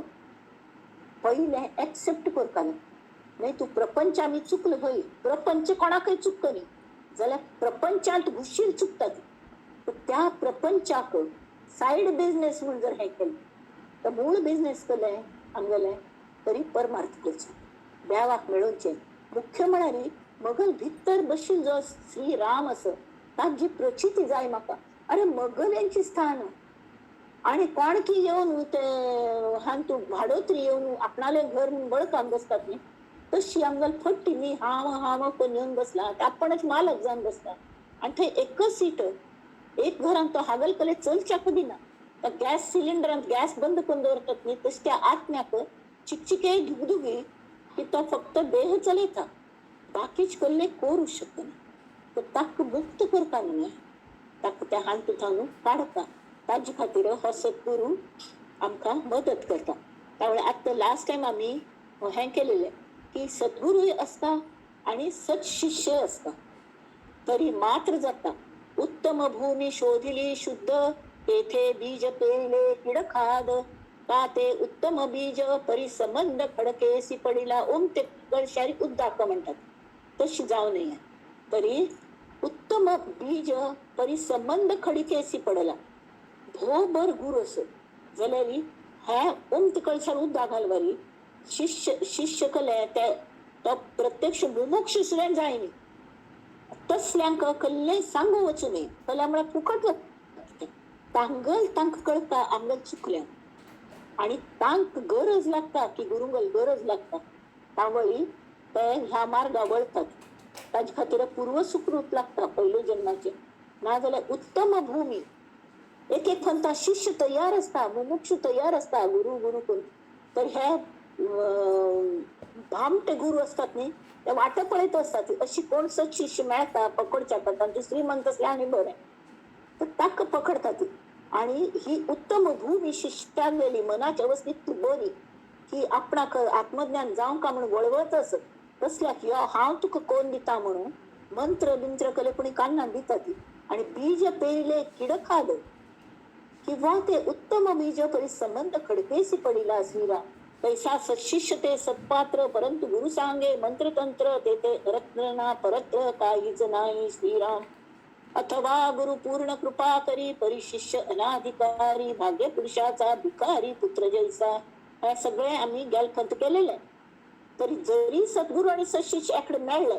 S1: पहिले एक्सेप्ट करता नाही तू प्रपंच आम्ही चुकलो खंय प्रपंच कोणाकय चुकता न्ही जाल्यार प्रपंचांत घुशीर चुकता तर त्या प्रपंचाक सायड बिझनेस म्हणून जर हे केलें तर मूळ बिझनेस केलें आमगेलें तरी परमार्थ करचें देवाक मेळोवचें मुख्य म्हळ्यार मगल भितर बशील जो श्री राम आसा ताची प्रचिती जाय म्हाका अरे मगल्यांची स्थान आणि कोणकी येवन ते हांतू भाडोत्री येवन आपणालें घर म्हणून बळकावन बसतात न्ही तशी आमगल फट्टी मी हाव हाव कोण येऊन बसला आपणच मालक जाऊन बसला आणि ते एकच सीट एक घरान तो हागल कले चलच्या कधी ना तर गॅस सिलेंडर गॅस बंद करून दवरतात न्ही तस त्या आत्म्याक चिकचिके दुगदुगी की तो फक्त देह चलयता बाकीच कल्ले करू शकना तर ताक मुक्त करता न्ही ताक त्या हांतुथानू काढता ताजे खातीर हो सद्गुरू आमकां मदत करता त्यामुळे आता लास्ट टाइम आम्ही हे केलेले की सद्गुरूय असता आणि सत्शिष्य असता तरी मात्र जाता उत्तम भूमी शोधिली शुद्ध तेथे बीज पेरले किड खाद का ते उत्तम बीज परिसंबंध खडकेसी पडिला ते कळशारी उद्दाक म्हणतात तशी जाऊ नये तरी उत्तम बीज परिसंबंध खडकेसी पडला भोबर गुरु असत जाल्यार ह्या ते कळशार उद्दा घालवारी शिष्य कले तो प्रत्यक्ष मुमुक्ष सुद्दां जायनी तसल्यांक कल्ले सांगू वचू नये कल्या म्हळ्यार फुकट तांगल तांक कळता आमगल चुकल्या आणि तांक गरज लागता की गुरुंगल गरज लागता तावळी ते ह्या मार्गा वळतात ताजे खातीर पूर्व सुकृत लागता पयले जन्माचे ना जाल्यार उत्तम भूमी एक एक म्हणता शिष्य तयार असता मुमुक्षु तयार असता गुरु गुरु करून तर हे भामटे गुरु असतात न्ही ते वाट पळयत असतात अशी कोण सच शिष्य मेळता पकडच्या करता दुसरी म्हणत असले आणि बरें तर ताक पकडतात आणि ही उत्तम भूमी शिष्टान गेली मनाच्या अवस्थेत बरी की आपणाक आत्मज्ञान जावं का म्हणून वळवत असत तसल्याक यो हांव तुका कोण दिता म्हणून मंत्र बिंत्र कलेपणी कान्नान दिता ती आणि बीज पेरिले किड खाद किंवा ते उत्तम बीज परिसंबंध खडकेसी पडिला श्रीराम पैसा सशिष्य ते सत्पात्र परंतु गुरु सांगे मंत्रतंत्र ते रत्न परत्र काहीच नाही श्रीराम अथवा गुरु पूर्ण कृपा करी परिशिष्य अनाधिकारी भाग्य पुरुषाचा भिकारी पुत्र जैसा हे सगळे आम्ही गॅलखंत केलेले तरी जरी सद्गुरू आणि सशिष्याकडे मेळले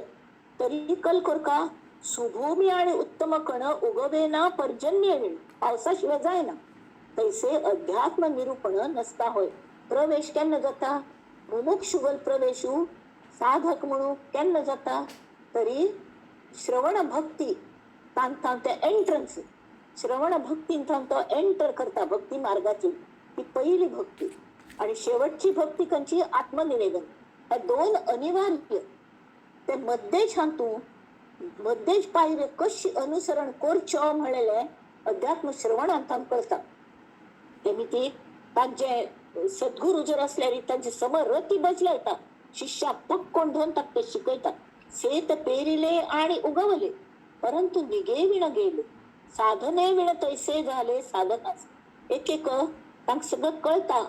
S1: तरी कल करका सुभूमी आणि उत्तम कण उगवेना पर्जन्य येईल पावसाशिवाय जायना तैसे अध्यात्म निरूपण नसता होय प्रवेश केन्ना जाता मुमुक्षुगल प्रवेशू साधक म्हणू केन्ना जाता तरी श्रवण भक्ती तांकां ते एंट्रन्स श्रवण भक्तीन तो एंटर करता भक्ती मार्गाची ती पहिली भक्ती आणि शेवटची भक्ती खंयची आत्मनिवेदन हे दोन अनिवार्य ते मध्येच हांतू मध्येच पायरे कशी अनुसरण करच्यो म्हणलेले अध्यात्म श्रवणांत कळता तेमी ती ताजे सद्गुरू जर असल्यार ताजे समोर रती बजलायता शिष्या पक्कोन धोन ताका शिकयतात सेत पेरिले आणि उगवले परंतु निगे विण गेले साधने विण तैसे झाले साधकाच एक एक तांक सगळं कळता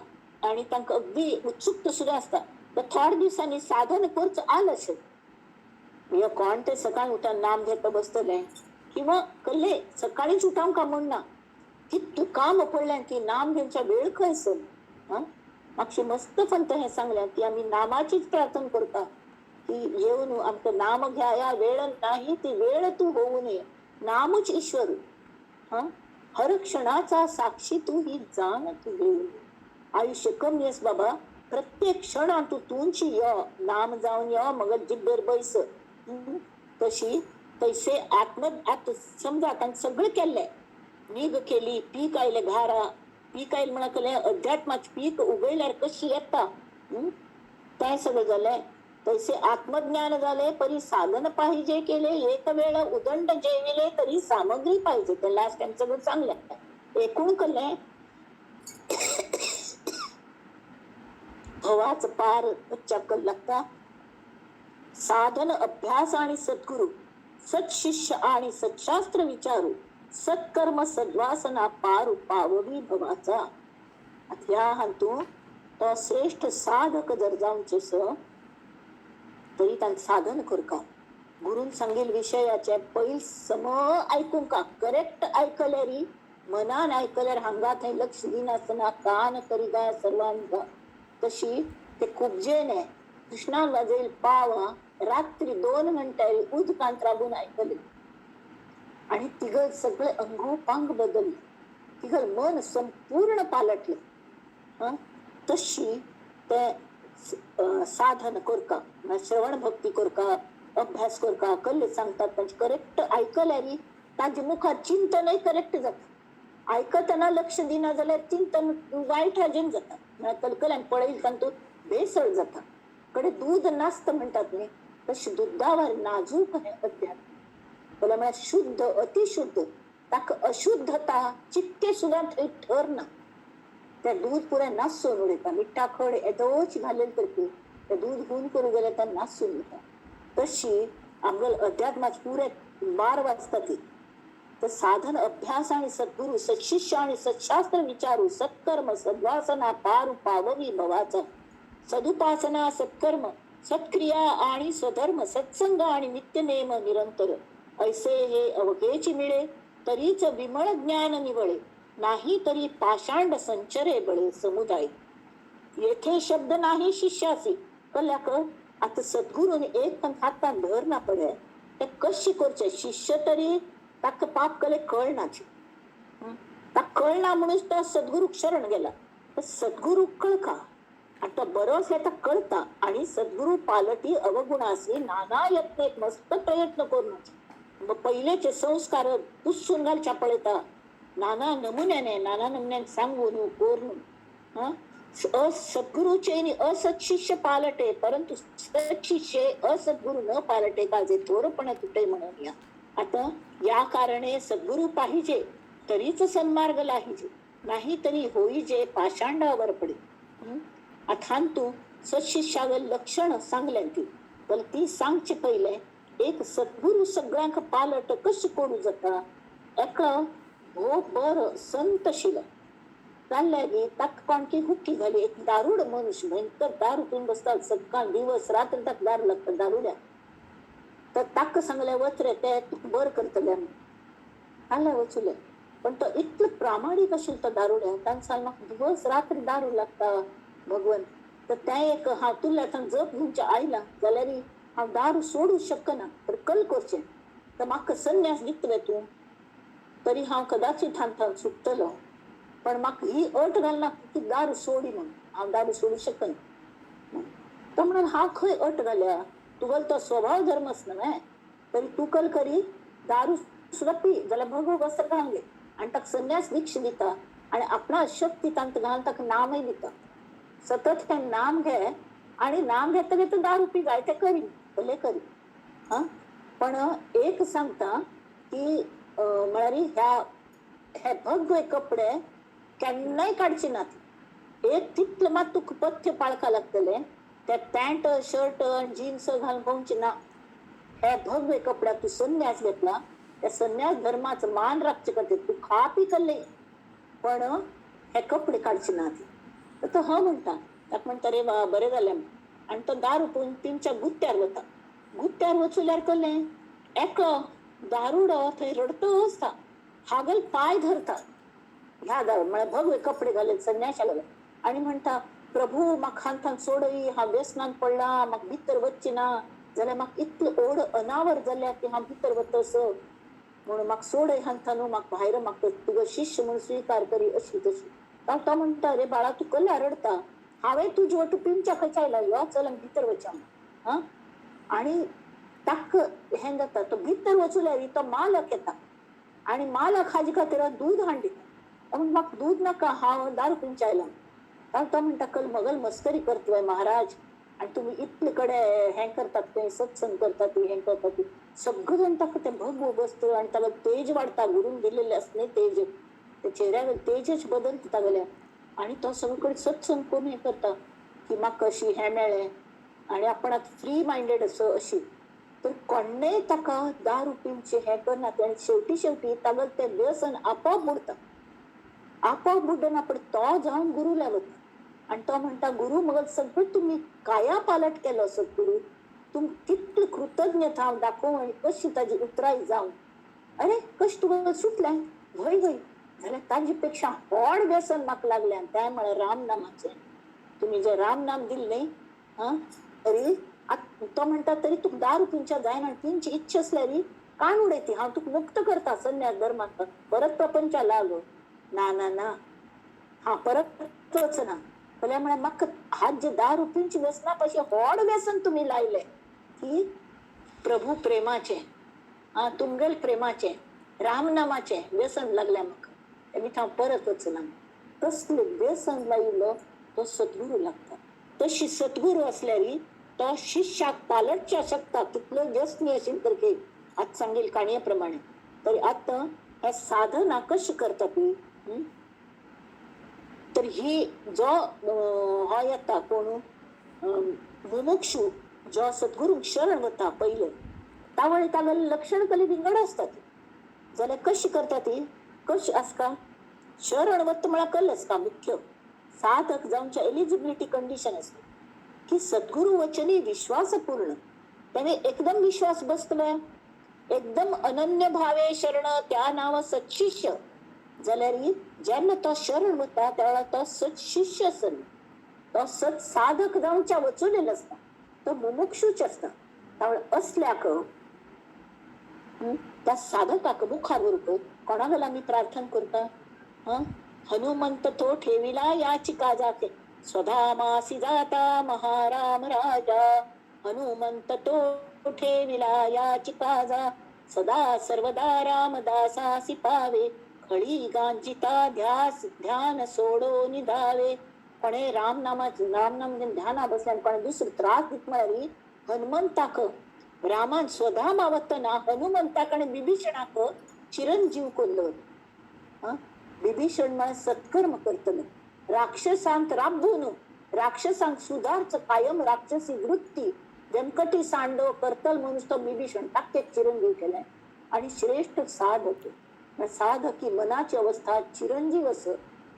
S1: आणि तांक अगदी उत्सुकता सुद्धा असता तर थोड्या दिवसांनी साधन करच आलं असेल कोण ते सकाळी उठान नाम घेता बसतले किंवा कल्ले सकाळीच उठाव का म्हणना की तू काम पडल्या की नाम घेवच्या वेळ खंय सर मागशी मस्त फंत हे सांगल्या की आम्ही नामाचीच प्रार्थना करता की येऊन आमचं नाम घ्या वेळ नाही ती वेळ तू होऊ नये नामच ईश्वर हर क्षणाचा साक्षी तू ही जाण तू घेऊन आयुष्य कमी आहेस बाबा प्रत्येक क्षणा तू तुमची नाम जाऊन मग जिब्बेर बैस तशी तैसे समजा त्यांनी सगळं केलंय नीग केली पीक आयले घारा पीक आयल म्हणा केले अध्यात्माच पीक उगयल्यार कशी येता काय सगळं झालंय तैसे आत्मज्ञान झाले परी साधन पाहिजे केले एक वेळ उदंड जेविले तरी सामग्री पाहिजे तर लास्ट टाइम सगळं चांगलं एकूण कले भवाच पार चक्कर लागता साधन अभ्यास आणि सद्गुरु सत्शिष्य आणि सत्शास्त्र विचारू सत्कर्म सद्वासना पार पाववी भवाचा ह्या हातू तो श्रेष्ठ साधक जर जाऊचे तरी त्यांनी साधन करका गुरुन सांगेल विषयाचे पैल सम ऐकून का करेक्ट ऐकल्यारी मनान ऐकल्यार हांगा थंय लक्ष दिनासतना कान करिगा सर्वांगा तशी ते खुबजेने कृष्णान वाजयेल पावा रात्री 2 घंटे उदकांत राबून ऐकले आणि तिघं सगळे अंगोपांग बदलले तिघं मन संपूर्ण पालटले तशी ते साधन करका, श्रवण भक्ती करका, अभ्यास करका, कल्ले सांगतात तांचे करेक्ट आयकल्यारी तांचे मुखार चिंतनय करेक्ट जाता. आयकतना लक्ष दिना जाल्यार चिंतन वायट हाजेन जाता. कलकल्यान पळयली तांतून भेसळ जाता. कडे दूध नासत म्हणतात न्ही, तशें दुधावर नाजूक हे अध्यात्म. बोला म्हळ्यार शुद्ध अतिशुद्ध ताका अशुद्धता चित्ते सुद्धा थंय ठरना. त्या दूध पुरे नासून उडयता. मिठा खड येदोच घालेल करपी ते दूध गुण करूं गेले तर नासून वता. तशी आमगेल अध्यात्माचे पुरे 12 वाजता ती. तर साधन अभ्यास आणि सद्गुरु सत्शिष्य आणि सत्शास्त्र विचारू सत्कर्म सद्वासना पार पाववी भवाचा. सदुपासना सत्कर्म सत्क्रिया आणि स्वधर्म सत्संग आणि नित्यनेम निरंतर. ऐसे हे अवघेची मिळे तरीच विमळ ज्ञान निवळे. नाही तरी पाषांड संचरे बळे समुदाय. येथे शब्द नाही शिष्यासी कल्याक. आता सद्गुरूने एक पण हातात धर ना पडे ते कशी करचे. शिष्य तरी ताक पाप कले कळनाचे. ताक कळना म्हणून तो सद्गुरू शरण गेला. तर सद्गुरू कळका आता बरोच हे ताक कळता. आणि सद्गुरू पालटी अवगुणासी नाना यत्नेत मस्त प्रयत्न करून पहिलेचे संस्कार पुसून घालच्या पळयता. नाना नमुन्याने सांगून करून सद्गुरूचे असत्शिष्य पालटे परंतु सत्शिष्य असद्गुरू न पालटे काजे थोरपण तुटे म्हणून. आता या कारणे सद्गुरू पाहिजे तरीच सन्मार्ग लाहिजे. नाही तरी होईजे पाषांडावर पडे. अथांतु सत्शिष्यावर लक्षण सांगल्यान ती पण ती सांगचे पहिले एक सद्गुरू सगळ्यांक पालट कशी करू जाता. एक हो बर संतशील चालल्या ताक कोणकी हुक्की झाली. एक दारुड मनुष्य भयंकर दारू पिऊन बसतात. सकाळ दिवस रात्र ताक दारू लागतात दारुड्या. तर ताक सांगल्या वचरे ते बर करतल्या आल्या वचुले. पण तो इतकं प्रामाणिक असेल तर दारुड्या तांचा दिवस रात्री दारू लागता भगवन. तर त्या एक हा तुला जप घेऊनच्या आईला जाल्यार हांव दारू सोडू शकना तर कल करचे. तर म्हाका संन्यास दितले तू तरी हांव कदाचित हांथान सुटतलो. पण म्हाका ही अट घालना की दारू सोडी म्हणून हांव दारू सोडू शकना. तर म्हणून हांव खंय अट घाल्या. तुगेलो तो स्वभाव धर्मच न्हय. तरी तू कल करी दारू सुद्धा पी जाल्यार भगव वस्त्र घालले आणि ताका संन्यास दीक्षा दिता आणि आपणा शक्ती तांत घालून ताका नामय दिता. सतत हे नाम घे आणि नाम घेता घेता दारू पी जाय ते करी भले करी. पण एक सांगता की म्हळ्यार हे भगवे कपडे केन्नाय काडचे नात. एक तितले मात तुका पथ्य पाळका लागतले. ते पॅन्ट शर्ट जीन्स घालून भोंवचे ना. हे भगवे कपड्याक तू संन्यास घेतला त्या संन्यास धर्माचं मान राखचे खातीर तू खा पी कल्ले पण हे कपडे काडचे नात. तर तो हो म्हणता. ताका म्हणता रे वा बरें जालें. आणि तो दारू पिऊन तेंच्या गुत्त्यार वता. गुत्त्यार वचुल्यार कल्ले एकलो दारुडो थंय रडतो आसता. हागल पाय धरता ह्या दारू म्हळ्यार भगवे कपडे घालून संन्याशा घालून आणि म्हणटा प्रभू म्हाका हांथान सोडय हांव व्यसनान पडला म्हाका भितर वच्चे ना जाल्यार म्हाका इतलो ओढ अनावर जाल्या की हांव भितर वतस म्हणून म्हाका सोडय हांथान म्हाका भायर म्हाका तुजो शिश्य म्हणून स्वीकार करी अशी तशी. तो म्हणटा रे बाळा तू कल्या रडता हांवें तुजे वटू पिवच्या खंयच्या आयला यो चल भितर वचा. आणि ताक हें जाता तो भितर वचुल्यार तो मालक येता आणि मालक हाजे खातीर दूध हाड दिता. म्हाका दूध नाका हांव दारू पिवच्या आयला. तो म्हणटा कल मगल मस्करी करतोय महाराज आणि तुम्ही इतले कडे हें करतात ते सत्संग करतात हें करतात सगळं जण ताका ते भगवो बसतो आणि ताका तेज वाडता. गुरून दिलेले असणे तेज ते चेहऱ्यावर तेजच बदलता तागेल्या. आणि तो सगळीकडे सत्संग करून हें करता की म्हाका अशी हें मेळ्ळें आणि आपण आता फ्री माइंडेड असो अशी. तर कोणेय ताका दारू पिवचे हें करनात आणि शेवटी तागेल ते व्यसन आपोआप बुडता. आपोआप बुड्डना पण तो जावन गुरु लावता आणि तो म्हणता गुरु मग सगळं तुम्ही काया पालट केलं सद्गुरू. तुम कितली कृतज्ञता हांव दाखोव आणि कशी ताजी उतराई जावन अरे कश तुका सुटलें भय भय जाल्यार ताजे पेक्षा व्हड व्यसन म्हाका लागलें. त्या म्हळ्यार राम नामाचें. तुम्ही जे राम नाम दिल्लें तरी तो म्हणटा तरी तुका दारू पिवच्या जायना. तुमची इच्छा असल्यार कान उडयती हांव तुका मुक्त करता संन्यास धर्माक परत प्रपंचा लाग. ना ना ना हा परत वचना भल्या म्हणे मग हात जे 10 रुपयांची व्यसनापाशी होड व्यसन तुम्ही लायले की प्रभू प्रेमाचे तुमगेल प्रेमाचे रामनामाचे व्यसन लागल्या मग त्यांनी परतच ना कसले व्यसन लायलं तो सद्गुरू लागतात. तशी सद्गुरू असल्याने तो शिष्याक पालटच्या शकता कितलं व्यसनी असेल तर घे आज सांगेल काण्याप्रमाणे. तरी आता हे साधना कशी करतात तर ही जो हा येता कोण मुमुक्षू जो सद्गुरू शरण वता पहिलं त्यावेळी त्याला लक्षण कली विंगड असतात जाल्यार कशी करता ती कशी आसका शरण वत मला कळलंच का मुख्य साधक जाऊनच्या एलिजिबिलिटी कंडिशन असते की सद्गुरू वचनी विश्वासपूर्ण त्याने एकदम विश्वास बसतोय एकदम अनन्य भावे शरण त्या नाव सत्शिष्य जाल्यार जेन्ना तो शरण वता त्यावेळा तो सत्शिष्य असन तो सत साधक जाऊनच्या वचुलेला असता तो मुमुक्षूच असता. त्यावेळा असल्याक त्या साधकाक मुखार उरतो कोणागल आम्ही प्रार्थना करता हनुमंत तो ठेविला याची काजाके स्वधामासी जाता महाराम राजा हनुमंत तो ठेविला याची काजा सदा सर्वदा रामदासासी पावे खळी गांजिता ध्यास ध्यान सोडो निधावे. कोणे रामनाम ध्याना बसल्यान कोणे दुसरं त्रास दित म्हळ्यार हनुमंताक रामान स्वधाम आवतना हनुमंताकडे बिभीषणाक चिरंजीव कोल्लो बिभीषण म्हळ्यार सत्कर्म करतले राक्षसांत राबून राक्षसांक सुधारच कायम राक्षसी वृत्ती व्यंकटी सांडो करतल म्हणून तो बिभीषण टाके चिरंजीव केलाय. आणि श्रेष्ठ साधक साधकी मनाची अवस्था चिरंजीव अस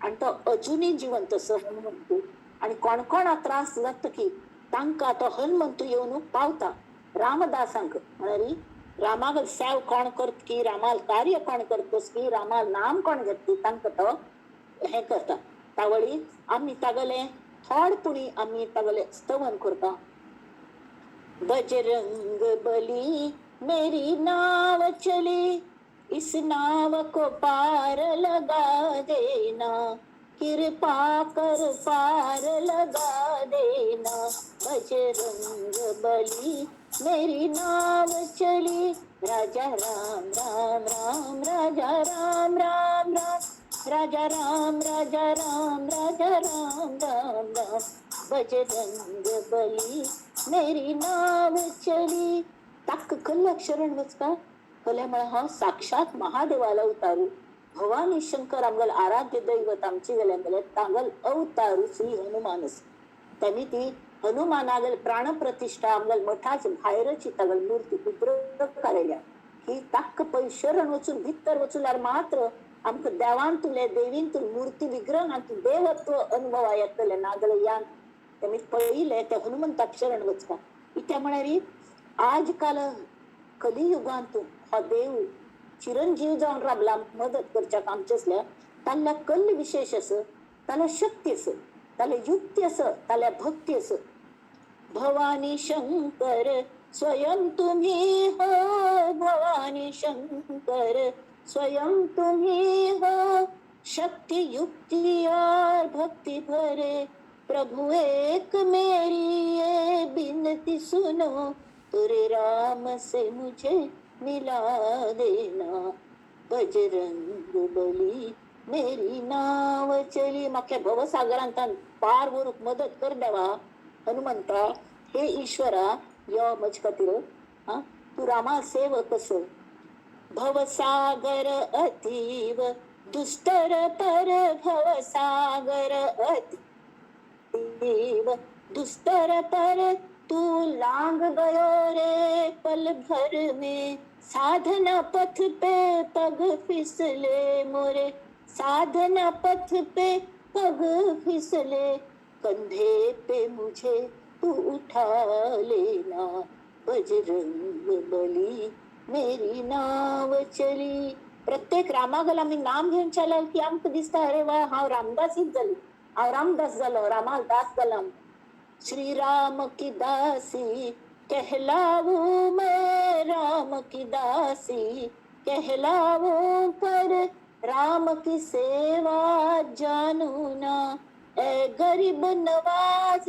S1: आणि तो अजूनही जिवंत अस हनुमंतू. आणि कोण कोणा त्रास जात की तांका तो हनुमंतू येऊन पावता रामदासांक म्हणारी रामागल सेव कोण करत की रामाल कार्य कोण करतोस की रामाल नाम कोण घेतली तांका तो हे करता. त्यावेळी आम्ही तागले थोडपुणी आम्ही तागले स्तवन करता बजरंग बली मेरी नाव चली इस नाव को पार लगा देना कृपा कर पार लगा देना बजरंग बली मेरी नाव चली राजा राम राम राम राजा राम राम राम राजा राम राजा राम राजा राम राम राम बजरंग बली मेरी नाव चली. ताक कल्लक शरण वचका कल्यामुळे हा साक्षात महादेवाला उतारू भवानी शंकर आमगल आराध्य दैवत आमची गेल्या गेल्या तांगल अवतारू श्री हनुमानस त्यांनी ती हनुमानागल प्राणप्रतिष्ठा आमगल मठाच भायरची तागल मूर्ती उग्र काढल्या ही ताक पै शरण वचून भितर वचूल्यार मात्र आमक देवान तुले देवीन तू मूर्ती विग्रह तू देवत्व अनुभव येतले नागल यान त्यांनी पहिले त्या हनुमंताक शरण वचका. इत्या म्हणारी आजकाल कलियुगांतू हा देव चिरंजीव जाऊन राबला मदत करच्याक आमचे असल्या ताल्या कल्ल विशेष अस ताल्या शक्ती अस ताल्या युक्ती अस ताल्या भक्ती अस. भवानी शंकर स्वयं तुम्ही हो भवानी शंकर स्वयं तुम्ही हो शक्ति युक्ति और भक्ति भरे प्रभु एक मेरी ये बिनती सुनो तुरे राम से मुझे मिला देना बजरंग बली मेरी नाव चली. माख्या भवसागरांत पार वरूक मदत कर देवा हनुमंता हे ईश्वरा यो मज खातीर तू रामा सेवक अस. भवसागर अतीव दुस्तर पर भवसागर अतीव दुस्तर पर तू लांग गयो रे पल भर में साधना पथ पे पग फिसले मोरे साधना पथ पे पग फिसले कंधे पे मुझे तू उठा लेना बजरंग बली मेरी नाव चली. प्रत्येक रामागल आम्ही नाम घेऊन चालल की आमक दिसता अरे वा हांव रामदासीच जाली हांव रामदास जालो रामाल दास जाला. श्री राम की दासी कहलाऊं मैं राम की दासी कहलाऊं पर राम की सेवा जानू ना ए गरीब नवाज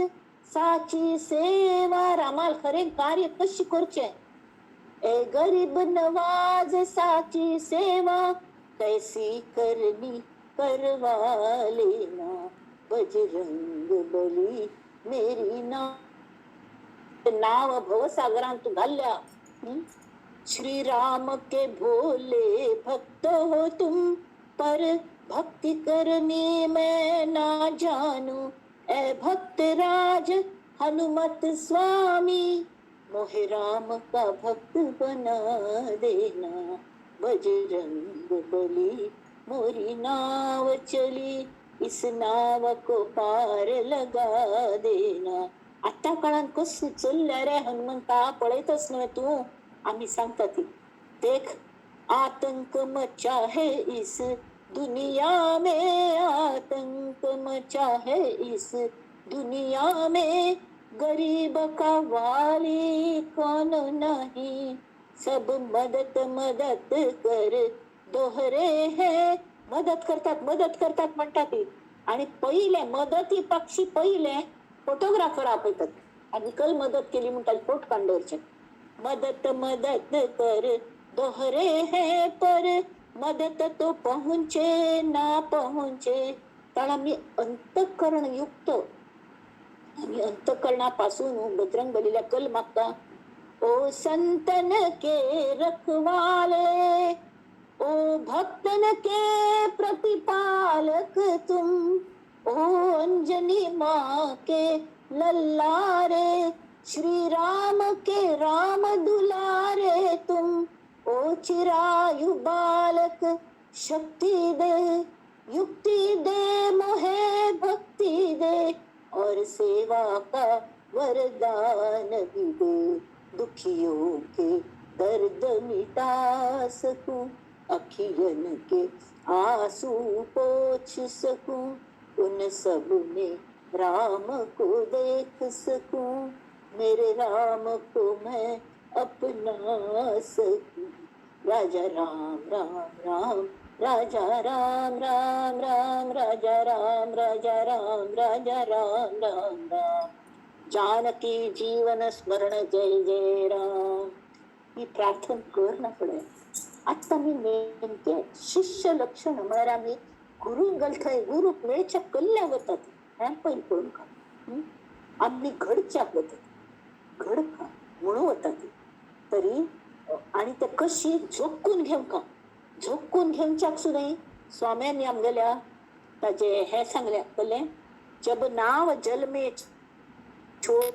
S1: साची सेवा रामाल खरे कार्य कशी करचे ए गरीब नवाज साची सेवा कैसी करनी करवा लेना बजरंग बली मेरी नाव भवसागरांत घाल्या श्री राम के भोले भक्त हो तुम पर भक्ति करनी मैं ना जानू ए भक्त राज हनुमत स्वामी मोहे राम का भक्त बना देना बजरंग बली मोरी नाव चली इस नाव को पार लगा देना. आता काळात कशी चालल्या रे हनुमंता पळतच नव्हे तू. आम्ही सांगतात देख आतंक मचा है इस दुनिया में आतंक मचा है इस दुनिया में गरीब का वाली कौन नहीं सब मदद मदद कर दोहरे है. मदत करतात म्हणतात आणि पहिले मदती पक्षी पहिले फोटोग्राफर आपतात आणि कल मदत केली म्हणतात फोट कांडवरचे मदत मदत कर दोहरे है पर मदत तो पहुंचे ना पहुंचे. त्याला मी अंतःकरण युक्त आणि अंतःकरणापासून बजरंग बलीला कल मागता. ओ संतन के रखवाले ओ भक्तन के प्रतिपालक तुम ओ अंजनी माँ के लल्लारे श्री राम के राम दुलारे तुम ओ चिरायु बालक शक्ति दे युक्ति दे मोहे भक्ति दे और सेवा का वरदान भी दे दुखियों के दर्द मिटा सकूं अखियन के आंसू पोंछ सकूं उन सब में राम को देख सकूं मेरे राम को मैं अपना सकूं. राजा राम राम राम राजा राम राम राम राजा राम राजा राम राजा राम राम राम जानकी जीवन स्मरण जय जय राम. ही प्रार्थना कर ना पडे. आता मी नेमके शिष्य लक्षण म्हणा मी गुरु गलथय गुरु मेळच्या कल्ल्या होतात पहिले करून का आम्ही घडच्या होतात घड का म्हणून होतात तरी आणि ते कशी झोकून घेऊ का झोकून घेऊच्या सुद्धा स्वाम्यांनी आमगेल्या ताजे हे सांगल्या कले जब नाव जल में छोड़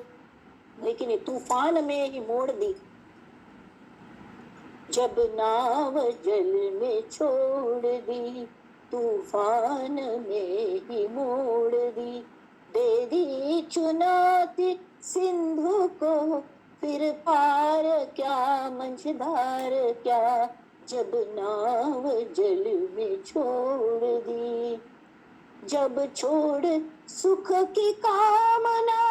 S1: लेकिन तूफान में ही मोड़ दी जब नाव जल में छोड़ दी तूफान में ही मोड़ दी दे दी चुनौती सिंधु को फिर पार क्या मंझधार क्या जब नाव जल में छोड़ दी जब छोड़ सुख की कामना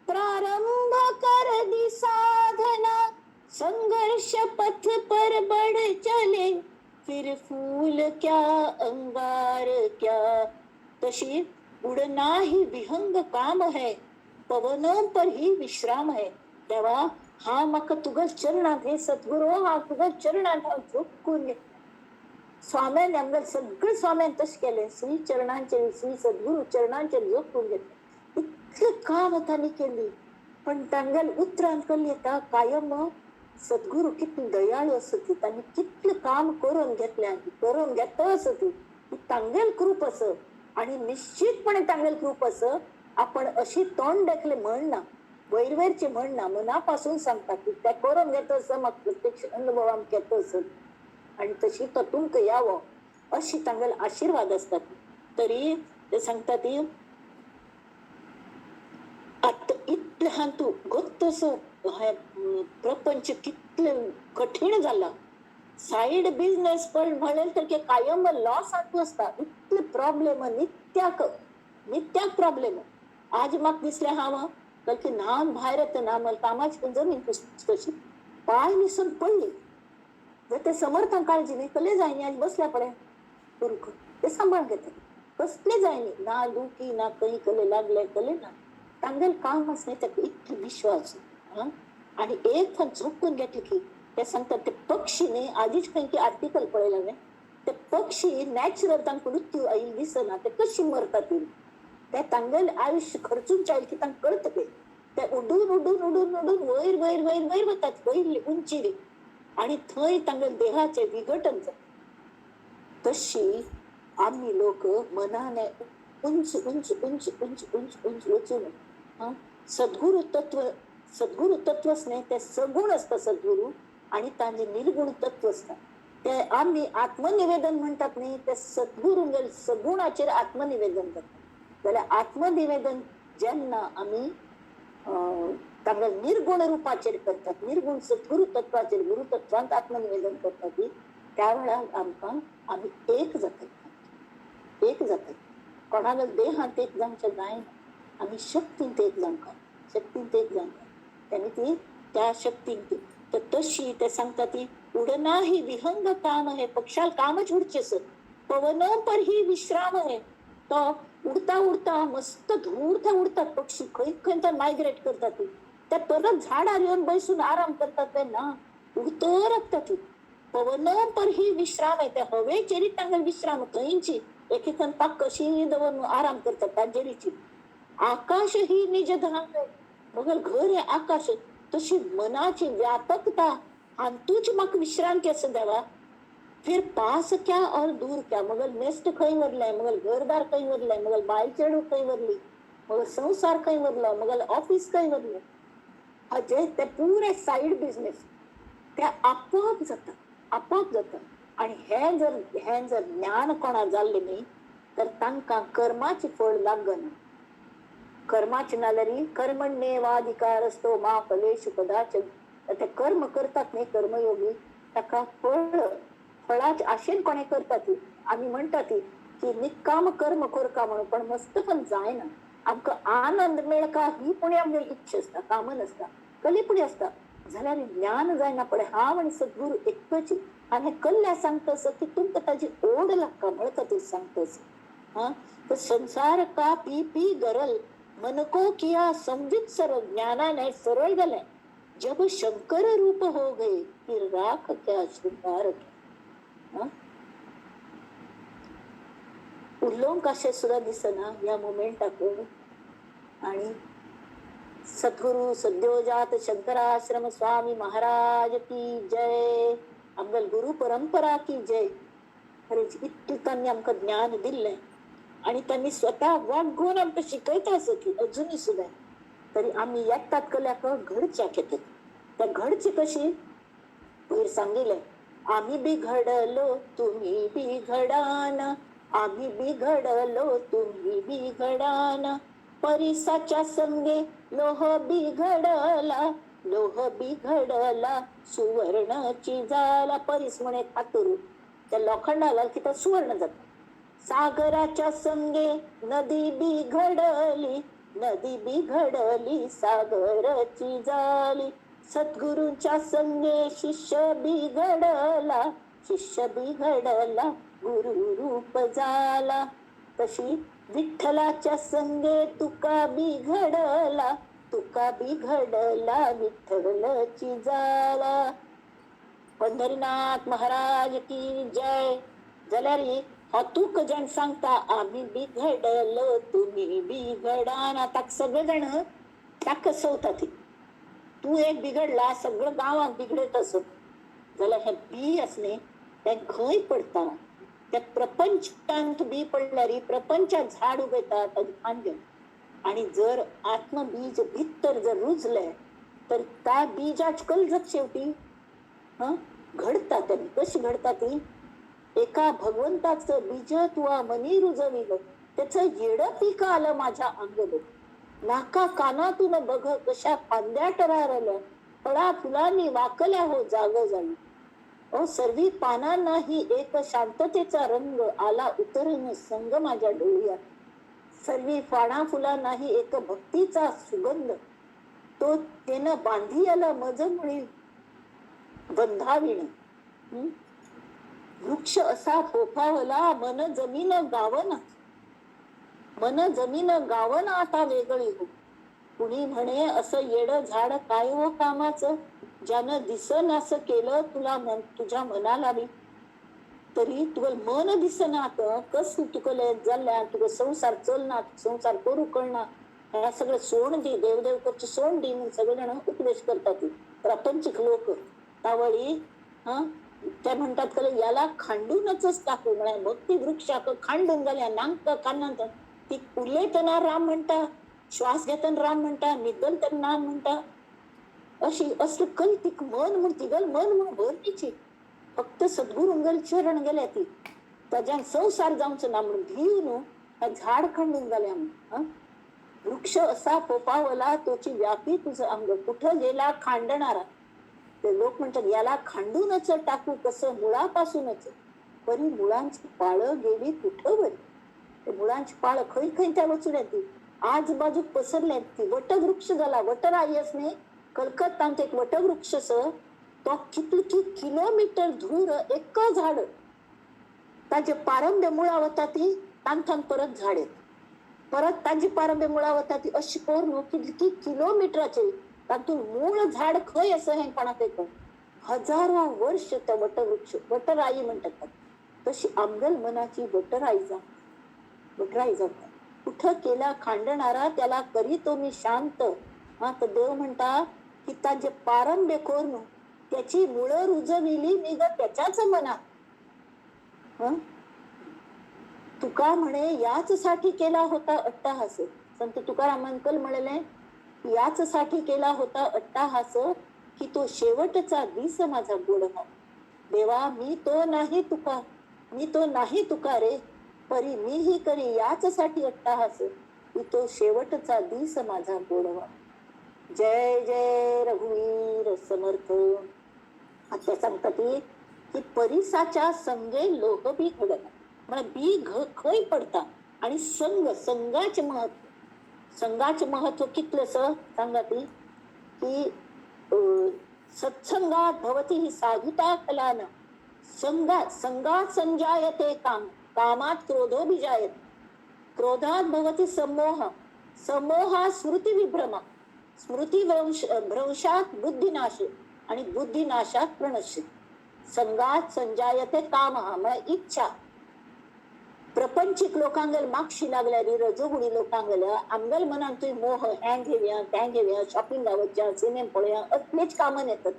S1: प्रारंभ कर दी साधना संघर्ष पथ पर बढ़ चले फिर फूल क्या अंगार क्या. तशी उड़ना ही विहंग काम है पवनों पर ही विश्राम है. देवा हा मक तुझ्या चरणात हे सद्गुरू हा तुझ्या चरणात झोपून घे. स्वाम्याने आमच्या सगळे स्वाम्याने तसे केले श्री चरणांचे श्री सद्गुरू चरणांचे झोपून घेतले इतके काम त्यांनी केली पण तांगल उतरान कली येता कायम सद्गुरू किती दयाळू असत त्यांनी कितले काम करून घेतले करून घेत असत तांगेल कृप अस आणि निश्चितपणे तांगेल कृप अस आपण अशी तोंड देखले म्हणना वैरवेरचे म्हणना मनापासून सांगतात की त्या करून घेत असं मग प्रत्यक्ष अनुभव आमक येत असत आणि तशी ततूंक यावं अशी तांगेल आशीर्वाद असतात. तरी ते सांगतात आता इतले हा तू गोत्तस प्रपंच कितले कठीण झाला साइड बिझनेस पण म्हणेल तर कायम लॉस हातू असता इतले प्रॉब्लेम नित्याक प्रॉब्लेम आज मग दिसले हा तर की नाम बाहेर येतं ना मला कामाची पण जमीन तशी पाय निसून पडली जर ते समर्थन काळजी नाही कले जाईन आज बसल्या पडे ते सांभाळ घेते कसले जायनी ना दुखी ना काही कले लागले कले ना तांगेल काम असणे त्या इतकी विश्वास हं? आणि एक पण झोपून घेतली की ते सांगतात ते पक्षीने आधीच काही की आर्टिकल पळेला नाही ते पक्षी नॅचरल तांक मृत्यू आई दिसना ते कशी मरतात त्या तांगेल आयुष्य खर्चून चाल की तांक कळत ते उडून उडून उडून उडून वैर वैर वैर वैर होतात वैर उंची आणि थंय तांगेल देहाचे विघटन तशी आम्ही लोक मनाने उंच उंच उंच उंच उंच उंच उचून सद्गुरु तत्वच नाही ते सगुण असतं सद्गुरु आणि त्यांचे निर्गुण तत्व असतात ते आम्ही आत्मनिवेदन म्हणतात नाही ते सद्गुरु सगुणाचे आत्मनिवेदन करतात त्याला आत्मनिवेदन ज्यांना आम्ही तांगेल निर्गुण रूपाचे करतात निर्गुण सद्गुरु तत्वाचे गुरुतत्वांत आत्मनिवेदन करतात त्यावेळा आम्ही एक जातात कोणाला देहात एक जमच्या नाही आम्ही शक्तीत एक जमका शक्तीत एक जमका त्यांनी ती त्या शक्तीत तर तशी ते सांगतात ती उडना ही विहंग काम आहे पक्षाला कामच उडचेस पवन पर ही विश्राम आहे तो उडता उडता मस्त धूरता उडतात पक्षी खैत मायग्रेट करतात त्या परत झाडावर येऊन बसून आराम करतात ना उडतो रखतात पवन पर ही विश्राम आहे त्या हवेचेरी तांगेल विश्राम कैंची एकेकन पाक कशी दवन आराम करतात तांजेरीची आकाश ही निज धाम मगर घर आहे आकाश तशी मनाची व्यापकता आणि तुझ मग विश्राम कैसे द्यावा फिर पास क्या और दूर क्या मगर नेस्ट कहीं वरलाय मगर घरदार कहीं वरलाय मगर बायचेडू कहीं वरली मगर संसार कहीं वरला मगर ऑफिस कहीं वरलं अजय ते पुरे साइड बिझनेस त्या आपोआप जातात आणि हे जर ज्ञान कोणा जाल्ले नाही तर तांकां कर्माची फळ लागना कर्माची नालरी कर्मण्येवाधिकार असतो मा फलेषु कदाचन ते कर्म करतात नाही कर्मयोगी ताका फळाची आशेन कोणे करतात आम्ही म्हणतात की निकाम कर्म करका म्हणून पण मस्त पण जाय ना आमका आनंद मिळका ही पुणे आमची इच्छा असता काम नसता कली पुढे असता जाल्यार ज्ञान जायना पडे हा म्हणे सद्गुरु एकच आणि कल्ल्या सांगतस की तुमका ताची ओढ लागका म्हणता ते सांगतस हा तर संसार का पी पी गरल मन को किया संवित सरल ज्ञानाने सरळ गले जब शंकर रूप हो गए फिर राख क्या श्रृंगार क्या उल्लोंक असे सुद्धा दिसना या मोमेंटाकडून आणि सद्गुरु सद्योजात शंकराश्रम स्वामी महाराज की जय आमगल गुरु परंपरा की जय खरेच इतकी त्यांनी आमका ज्ञान दिलंय आणि त्यांनी स्वतः वागून आमका शिकयता असं की अजूनही सुद्धा तरी आम्ही एकतात कल्याक घडच्या घेतात त्या घडची कशी भैर सांगितलंय आम्ही बिघडलो तुम्ही बिघडान आम्ही बिघडलो तुम्ही बिघडान परिसाच्या संगे लोह बिघडला सुवर्णाची झाला परिस म्हणे खातरू त्या लोखंडाला की त्या सुवर्ण जात सागराच्या संगे नदी बिघडली सागराची झाली सद्गुरूंच्या संगे शिष्य बिघडला गुरु रूप झाला तशी विठ्ठलाच्या संगे तुका बिघडला विठ्ठलची झाला पंढरीनाथ महाराज की जय जल्यारी हतूक जण सांगता आम्ही बिघडलो तुम्ही बिघडाना ताक सगळेजण ताक कसवतात तू एक बिघडला सगळं गावात बिघडत असत जाल्यार हे बी असणे ते खंय पडता त्या प्रपंचांत बी पडल्यारी प्रपंचात झाड उगयतात आणि जर आत्मबीज भितर जर रुजले तर त्या बीजाच कलजत शेवटी घडतात कशी घडतात ती एका भगवंताचं बीज तुवा मनी रुजविलं त्याचं येड पीक आलं माझ्या अंगल नाका कानातून बघ कशा फांद्या टरारल्या फळा फुलांनी वाकल्या हो जाग झाली सर्वी पानांनाही एक शांततेचा रंग आला उतरून संग माझ्या डोळ्यात सर्वी पाना फुलांनाही एक भक्तीचा सुगंध तो त्यानं बांधी आला मज मुळी बंधाविण वृक्ष असा फोफावला मन जमीन गावना मन जमीन गावन आता वेगळी हो. कुणी म्हणे असं येड झाड काय हो कामाचं, ज्यानं दिसन असं केलं तुला तुझ्या मनाला बी. तरी तुला मन दिसनात कस तुकले जाल्ल्या तुका संसार चलना, संसार करू कळना. ह्या सगळं सोड दे, देवदेव करचे सोड दे म्हणून सगळेजण उपदेश करतात. प्रापंचिक लोक तावळी हा त्या म्हणतात का याला खांडूनच टाकू. म्हणजे भक्ती वृक्षाक खांडून गेल्या नांक कानांत ती उरलेतना राम म्हणता, श्वास घेताना राम म्हणता, निगल तर नाम म्हणता. अशी असं कल्पिक मन म्हणती गल मन म्हणून भरतीची फक्त सद्गुरुंगल चरण गेल्या ती त्याच्या संसार जाऊनच ना म्हणून भिवून झाड खंडून गेल्या. वृक्ष असा पोपावला तोची व्यापी तुझं अंग, कुठं गेला खांडणारा. ते लोक म्हणतात याला खांडूनच टाकू कसं मुळापासूनच. परी मुळांची पाळ गेली कुठं बरी. ते मुळांची पाळ खै खै त्या वचुल्या ती आजूबाजू पसरल्या. ती वटवृक्ष झाला, वटरायस ने कलकत्तात एक वटवृक्ष तो किती किलोमीटर दूर एक झाड त्याचे पारंब्य मुळावता ती तांथान परत झाडे परत ताजी पारंब्य मुळावता ती अशी करून किती किलोमीटरचे त्यातून मूळ झाड खय असं हे पण हजारो वर्ष त्या वटवृक्ष वटराई म्हणतात. तशी आंगल मनाची वटराई जात. कुठं केला खांडणारा त्याला करी तो मी शांत. हा तर देव म्हणता की ताजे पारंब्य करून त्याची मुळं रुजविली मी ग त्याच्याच मनात. तुका म्हणे याच साठी केला होता अट्टाहास. संत तुकाराम अंकल म्हणाले याच साठी केला होता अट्टाहास की तो शेवटचा दिस माझा गोड व्हावा. देवा मी तो नाही तुका रे, परी मीही करी याच साठी अट्टाहास की तो शेवटचा दिस माझा गोड व्हावा. जय जय रघुवीर समर्थ. आता सांगतात की परिसाच्या संगे लोह बी घडत. म्हणजे बी खय पडता आणि संघाचे महत्व कितलंस सांगा ती की सत्संगात भवती ही साधुता कलान. संगात संजायते कामात क्रोधो बीजायत. क्रोधात भवती समोहा स्मृती विभ्रमा. स्मृती भ्रंशात बुद्धिनाश आणि बुद्धिनाशात प्रणश्य. संगात संजायते काम म्हणजे इच्छा. प्रपंचिक लोकांगल मागशी लागल्या रजोगुणी लोकांगल आंगल मनात तुम्ही मोह हँग घेऊया त्या घेऊया शॉपिंग आवडच्या सिनेमा पळूया असलेच कामं येतात.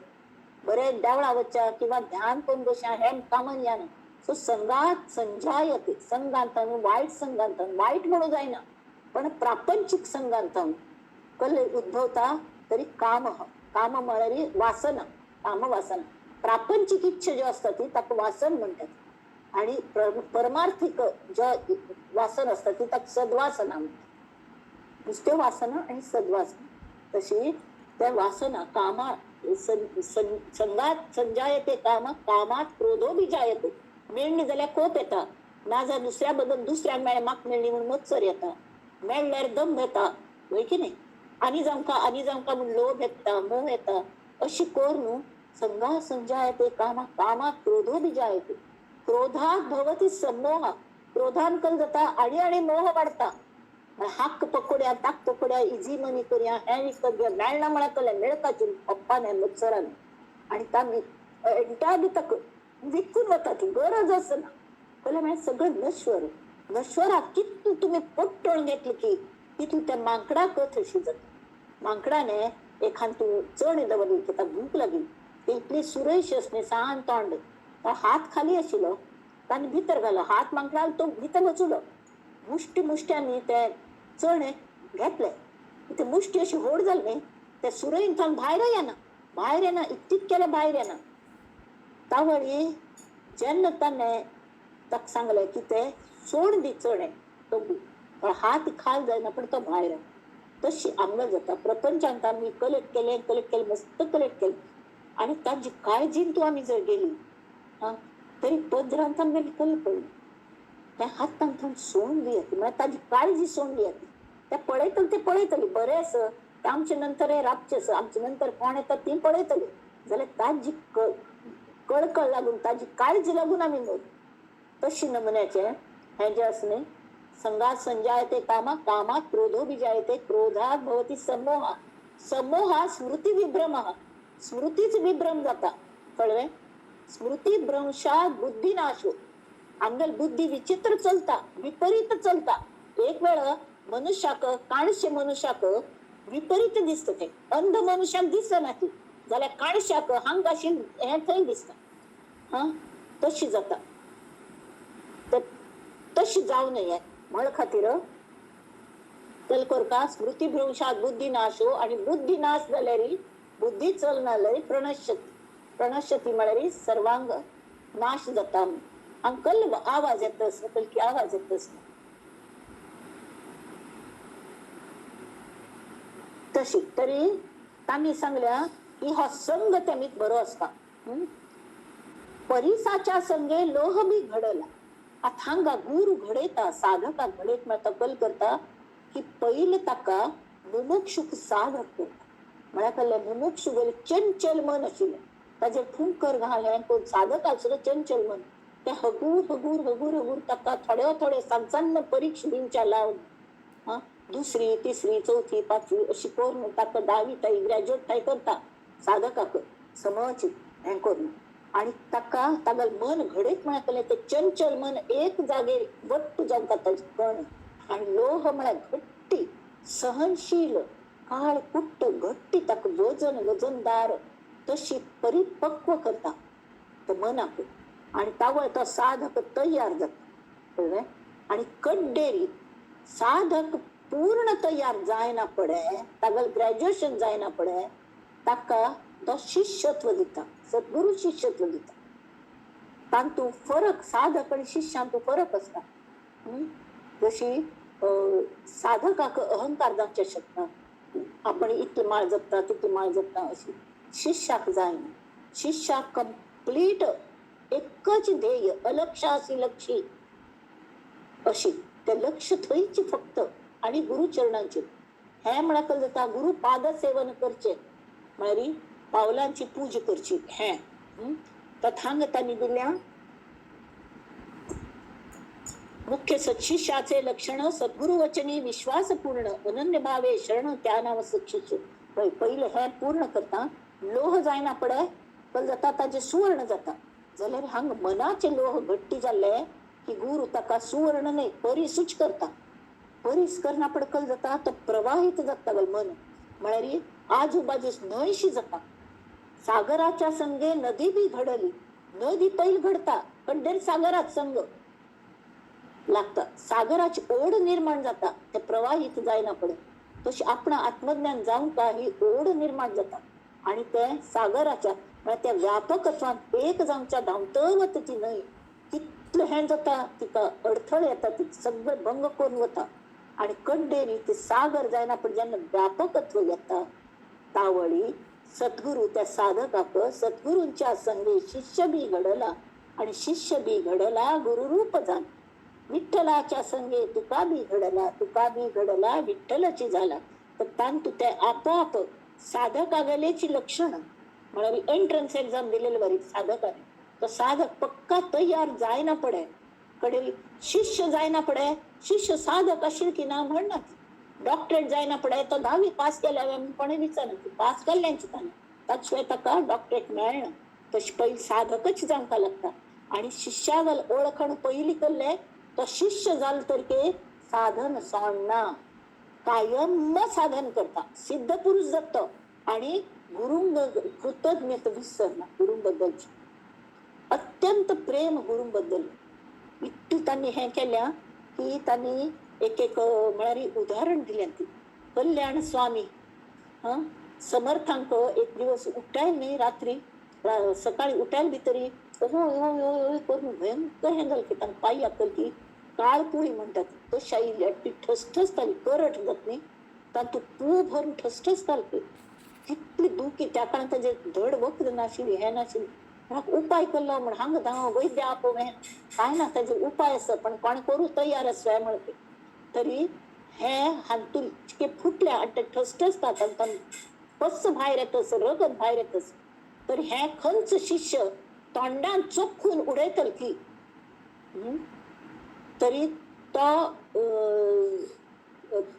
S1: बरेच डावळावरच्या किंवा ध्यान कोण बशा हेम कामं या ना. सो संगात संजायते संगांतानु वाईट संगांतानु वाईट म्हणू जाईना पण प्रापंचिक संगांतानु कल उद्भवता तरी काम म्हणणारी वासना काम वासना. प्रापंचिक इच्छा जो असतात ती त्यात वासन म्हणतात आणि परमार्थिक ज्या वासन असतात ती त्यात सद्वासना म्हणतात. नुसते वासना आणि सद्वासना. तशी त्या वासना कामा संगात संजायते कामात क्रोधो बीजायते. मेळणी झाल्या कोप येता ना जा दुसऱ्या मेळ माक मेळणी म्हणून मत्सर येता. मेळल्यार दम येता होय की नाही. आणि जामका म्हणून लोभ येता मोह येता. अशी कोरून संगात संजायते कामात क्रोधो बीजायते. क्रोधात भवती समोह. क्रोधांकल जाता आणि मोह वाढता. हाक पकोड्या ताक पकोड्या इझी मनी करूया हे विकत घ्या मेळना म्हणा मिळताची पप्पाने मत्सराने आणि त्या तक विकून होता ती गरज असं ना कला म्हणजे सगळं नश्वरात किती तुम्ही पोटोळ घेतली की तिथून त्या मांकडा कथ शिजत. मांकडाने एखाद तू चढ दवली की भूक लागली ते इथली सुरेश असणे सांग तोंड हात खाली अशिल त्याने भीतर घाल हात मांकडा तो भीतर बचुलं मुष्ट्याने त्या चणे घेतलंय ते मुष्टी अशी होड झाली नाही त्या सुरईन थांब बाहेर येणं इतक्याला बाहेर येणं तावळी ज्यांना त्याने तक सांगलंय की ते सोड दे चणे तो हात खाल जायना पण तो बाहेर आहे. तशी अंगल जाता प्रपंचांत आम्ही कलेक्ट केले मस्त कलेक्ट केले आणि त्याची काळजी तू आम्ही जर गेली तरी पदरांत आम्ही कल पडली त्या हातांत सोडली येते म्हणजे त्याची काळजी सोडली येते. त्या पळयतली बरेच आमच्या नंतर रातचेच आमच्या नंतर कोण येतात ती पळयतली जाल्यार ताजी कळकळ लागून ताजी काळजी लागून आम्ही मग तशी नमुन्याचे हे जे असणे संगात संजायते कामा कामात क्रोधो विजायते क्रोधात भवती समोहा समोहा स्मृती विभ्रमः स्मृतीच विभ्रम जाता कळवे स्मृती भ्रंशात बुद्धिनाशो अंगल बुद्धी विचित्र चलता विपरीत चलता एक वेळ मनुष्याक काणशे मनुष्याक विपरीत दिसत ते अंध मनुष्याक दिसत नाही जाल्यार काणश्याक हांग अशी हे थंय दिसता हा तशी जाता तशी जाऊ नये म्हण खातीर कल करता स्मृती भ्रंशात बुद्धी नाशो आणि बुद्धी नाश जाल्यार बुद्धी चलनालय प्रणश्यती प्रणश्यती म्हळ्यार सर्वांग नाश जाता अंकल आवाज येत असं की आवाज येत असं तशी तरी तांणी सांगल्या की हा संग तेमीत बरो असता परिसाच्या संगे लोह बी घडला अथांगा गुरु घडयता साधका घडयत म्हणटा कल करता की पहिले ताका मुमुक्षुक साधक करता म्हळ्यार कहलें मुमुक्षु गेले चंचल मन आशिल्लें ताजेर फुंकर घालें कोण साधक आसलो चंचल मन ते हगूर हगूर हगूर हगूर ताका थोडे सांचान्न परीक्षा दिवच्या लावन दुसरी तिसरी चौथी पांचवी अशी करून ताका 10वी ताई ग्रॅज्युएट ताई करता साधकाक समज हें करून आणि ताका तागेल मन घडयत म्हळ्यार ते चंचल मन एक जागेर वट्ट जावता ताचे कण आणि लोह म्हळ्यार घट्टी सहनशील काळ कुट्ट घट्टी ताका वजनदार तशी परिपक्व करता त्या मनाक आणि तावळ तो साधक तयार जाता कळ्ळें आणि कड्डेरी साधक पूर्ण तयार जायना पडे तागेल ग्रॅज्युएशन जायना पडे ताका तो शिष्यत्व दिता सद्गुरू शिष्यत्व दिता तांतू फरक साधक आणि शिष्यांतू फरक असता जशी साधकाक अहंकार जावचे शकता आपण इतले माळ जपता तितले माळ जपता अशी शिष्याक जायना शिष्याक कंप्लीट एकच ध्येय अलक्षासी लक्षी अशी ते लक्ष थंयची फक्त आणि गुरुचरणांची हे म्हणा जाता गुरु पाद सेवन करचे म्हळ्यार पावलांची पूज करची हे तथांगतांनी दिल्या मुख्य सत्शिष्याचे लक्षण सद्गुरु वचनी विश्वासपूर्ण अनन्य भावे शरण त्या नाव सत्शिष्य पहिले हे पूर्ण करता लोह जायना पडे पण जाता ताजे सुवर्ण जाता जाल्यार हांग मनाचे लोह घट्टी जाल्ले की गुरु ताका सुवर्ण नाही परिसूच करता परिस करना पडकल जाता तो प्रवाहित जाता गल मन म्हळ्यार आजूबाजूस न्हयशी जाता सागराच्या संगे नदी बी घडली नदी पैल घडता कड्डेर सागरात संग लागता सागराची ओढ निर्माण जाता ते प्रवाहित जायना पडे तशी आपण आत्मज्ञान जाऊन का ही ओढ निर्माण जाता आणि ते सागराच्या त्या व्यापकत्वात एक जाऊच्या धांवतवत ती नाही तितलं हे जाता तिका अडथळे येता ती सगळे भंग करून वता आणि कड्डेरी ते सागर जायना पण ज्यांना व्यापकत्व येता तावळी सद्गुरु त्या साधकाक सद्गुरूंच्या संगे शिष्य बी घडला आणि शिष्य बी घडला गुरुरूप जाण विठ्ठलाच्या संगे तुका बी घडला विठ्ठलाची झाला तर तांतू ते आपोआप साधका गेलेची लक्षण म्हळ्यार एंट्रन्स एक्झाम दिलेली बरी साधकाने तो साधक पक्का तयार जायना पडे कडेल शिष्य जायना पडे शिष्य साधक असेल की ना म्हणणार डॉक्टरेट जायना पडे तो 10वी पास केल्या कोणी विचार पास केल्यांची ताणें ताशिवाय ताका डॉक्टरेट मेळना तशी पयली साधकच जावंक लागता आणि शिष्यागल ओळखण पयली केल्ले तो शिष्य जाल तरी साधन सोडना कायम साधन करता सिद्ध पुरुष जातो आणि गुरुंग कृतज्ञता विसरना गुरुंबद्दलची अत्यंत प्रेम गुरुंबद्दल इतकी त्यांनी हे केल्या की त्यांनी एक म्हळ्यार उदाहरण दिलें ती कल्याण स्वामी समर्थांक एक दिवस उठायल न्ही रात्री सकाळी उठायल भितरी करून भयंकर हे जालें की तांकां पांय आपल की काळपुळी म्हणटात तशी आयिल्ली ती ठसठसताली करट जात न्ही तातूंत पू भरून ठसठसताली कितली दुखी त्या काळान ताजे धड वखद नाशिल्ली हे नाशिल्ली म्हाका उपाय केलो म्हण हांग धांव वैद्य आपोवं हें काय ना ताजे उपाय आसा पण कोण करूं तयार आसा म्हणके तरी हे हातून फुटल्या आणि ते ठसठसतात आणि पस्स भायर येतस रगत भायर येतस तर हे खंच शिष्य तोंडान चोखून उडयतल की तरी तो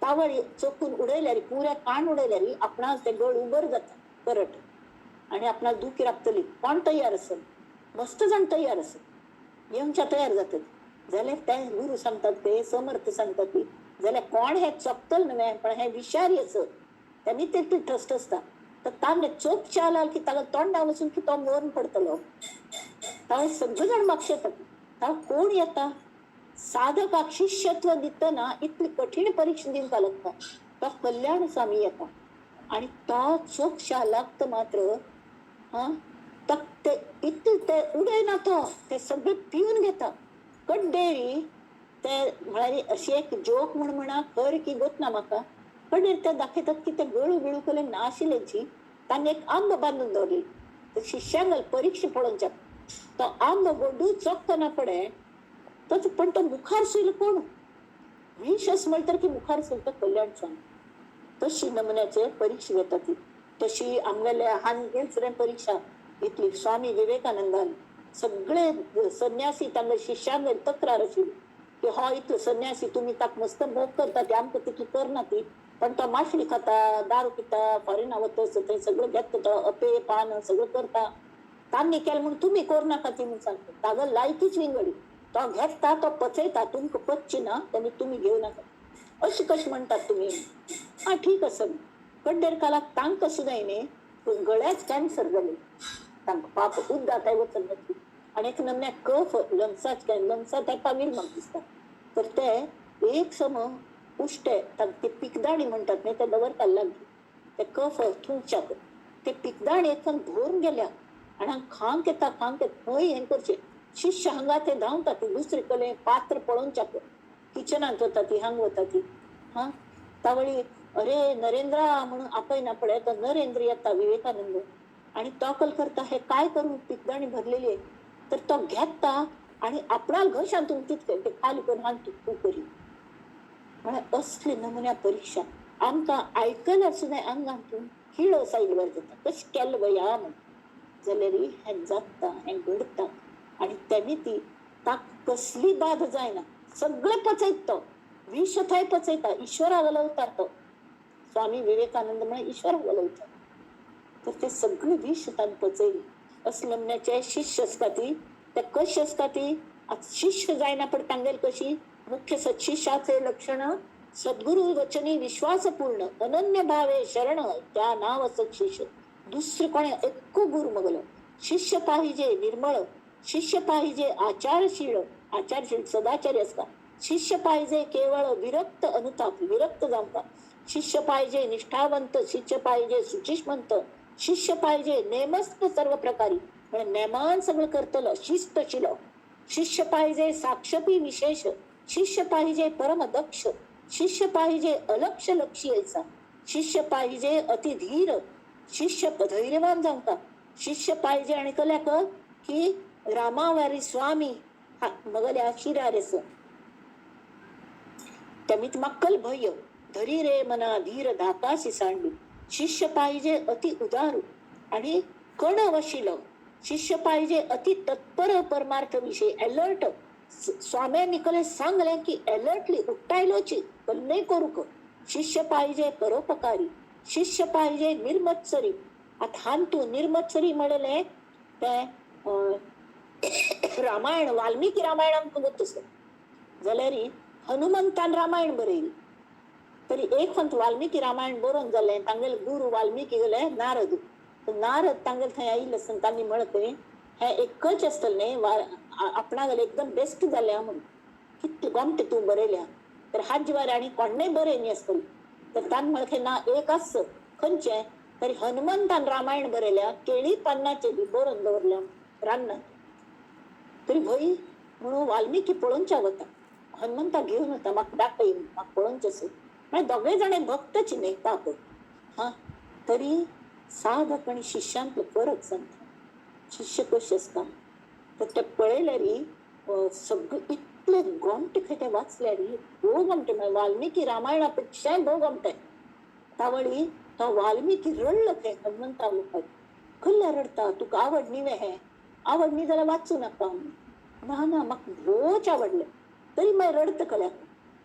S1: तावळी चोखून उडयल्यार पुऱ्या कान उडयल्यार आपणास ते गळ उबर जाता करट आणि आपणास दुखी लागतली. कोण तयार असत, मस्त जण तयार असत, येवच्या तयार जातात जाल्यार ते गुरु सांगतात ते समर्थ सांगतात की जाल्यार कोण हे चोखतल न्हय पण हे विशारी असत त्यांनी ते ठस्ट असता. तर तांगे चोख चालाल की ताका तोंडा वचून की तो मरण पडतलो. तावळे सगळे जण मागतात ताव कोण येता साधकाक शिष्यत्व दितना इतली कठीण परीक्षा दिवंक लागता. तो कल्याण स्वामी येता आणि तो चोख लागत मात्र ते इतले ते उडयना तो ते सगळे पिऊन घेता. कड्डेरी ते म्हळ्यार अशी एक जोक म्हणा खर की गोत ना म्हाका. कड्डेर ते दाखयतात की ते गळू बिळू कले नाशिल्ल्याची तांणी एक आंब बांधून दवरली. तर शिष्यांगल परीक्षा पडोवच्या तो आंब गोडू चोख ना पडे पण तो मुखार सुईल कोण विष म्हणतर की मुखार सुईल तर कल्याण स्वामी. तशी नमुन्याचे परीक्षा घेतात ती. तशी आमगेल्या हानगेल परीक्षा घेतली स्वामी विवेकानंदान. सगळे संन्यासी तांगे शिष्यांगेल तक्रार आशिल्ली की हो इतलो संन्यासी तुम्ही ताक मस्त मोग करता ते आमकां तितली करना ती, पण तो माशळी खाता, दारू पिता, फॉरेन वतस थंय सगळं घेता तो अपेय पान सगळं करता. तांणी केलें म्हणून तुम्ही करू नाका ती म्हणून सांगता. तागो लायकीच विंगडी तो घेता तो पचयता तुमकां पचची ना तेन्ना तुम्ही घेऊ नका अशी कशी म्हणतात तुम्ही. हा ठीक असं कड्डेर कालाक तांकां सुद्दां न्ही गळ्याच कॅन्सर जाले. तांकां पाप उद्दाताय वचन नासली आणि एक नमन्या कफ लंग्सात येता बीन म्हाका दिसता. तर ते एक सम उश्टे ते पिकदाणी म्हणतात न्ही ते दवरता लागली ते कफ थुंच्याक ते पिकदाणी एथून धरून गेल्या आणि खांक येता खंय हें करचें. शिष्य हांगा ते धांवता ती दुसरे कले पात्र पळोवच्या किचनात वता ती हांग वता ती. तावळी अरे नरेंद्रा म्हणून आपयना पळय तो नरेंद्र येता विवेकानंद आणि तो कल करता हे काय करू पिकदाणी भरलेली आहे. तर तो घेता आणि आपणाल घशांतून तितके ते खाली करून हांतू तू करी. म्हळ्यार असली नमुन्या परीक्षा आमकां आयकल्यार सुद्दां अंगांतून किळो सायडवर जाता कशें केलें बया म्हण. जाल्यार हें जाता हें घडता आणि त्यांनी ती ताक कसली बाध जायना. सगळे पचयत तो विष थंय पचयता ईश्वरा घालवता तो स्वामी विवेकानंद म्हणे ईश्वरा घालवता. तर ते सगळे विष तान पचयली. असलमण्याचे शिष्य असता ती ते कशी असता ती शिष्य जायना पण तांगेल कशी मुख्य सत्शिष्याचे लक्षण सद्गुरु वचनी विश्वासपूर्ण अनन्य भावे शरण त्या नाव सत्शिष्य. दुसरे कोणी एक्को गुरु मगल. शिष्य पाहिजे निर्मळ, शिष्य पाहिजे आचारशील सदाचारी असता. शिष्य पाहिजे केवळ विरक्त अनुताप विरक्त जाणता. शिष्य पाहिजे निष्ठावंत, शिष्य पाहिजे सुचिष्मंत, शिष्य पाहिजे नेमस्त सर्व प्रकारी म्हणजे नेमान सगळं करतलं शिस्तशील. शिष्य पाहिजे साक्षपी विशेष, शिष्य पाहिजे परम दक्ष, शिष्य पाहिजे अलक्ष लक्षीयचा, शिष्य पाहिजे अतिधीर, शिष्य धैर्यवान जाणता. शिष्य पाहिजे आणि कल्याक की रामावारी स्वामी मगल्या शिरारेस त्यामित मक्कल भय धरी रे मना धीर धाकाशी सांडली. शिष्य पाहिजे अति उदारू आणि कण वशील, शिष्य पाहिजे अति तत्पर परमार्थ विषयी अलर्ट. स्वाम्यांनी कले सांगले की अलर्टली उठायलोची कल्ले करू. शिष्य पाहिजे परोपकारी, शिष्य पाहिजे निर्मत्सरी. आता हांतू निर्मत्सरी म्हणले ते रामायण वाल्मिकी रामायण आमकां गोतस जाल्यार हनुमंतान रामायण बरयली. तरी एक फंत वाल्मिकी रामायण बरोवन जालें तांगेले गुरु वाल्मिकी गेले नारद. नारद तांगेले थंय आयिल्ले आसतना तांणी म्हणलें हे एकच आसतलें न्ही आपणागेले एकदम बेस्ट जालें म्हणून कितले गोमटे तूं बरयल्या तर हाजीवार आनी कोणेय बरय न्ही आसतलें. तर तांणी म्हणलें ना एक आस खंयचें तरी हनुमंतान रामायण बरयल्या केळी पानाचे बी बरोवन दवरल्या रान्नात. तरी भई म्हणून वाल्मिकी पळोवच्या वता हनुमंता घेवन वता म्हाका दाखय म्हाका पळोवचें म्हणजे दोगय जाणे भक्तच न्ही ताक. तरी साधक आणि शिष्यांतलो फरक सांगता. शिष्य कशें आसता तर ते पळयल्यार सगळे इतले गोमटे खंय ते वाचल्यार भोव गोमटे म्हळ्यार वाल्मिकी रामायणा पेक्षाय भोव गोमटे. तावळी तो वाल्मिकी रडलो ते हनुमंता मुखार खल्ल्या रडता तुका आवड न्ही हे आवड न्ही जाल्यार वाचू नाका. ना ना म्हाका भोवच आवडलें तरी मग रडत कळ्या.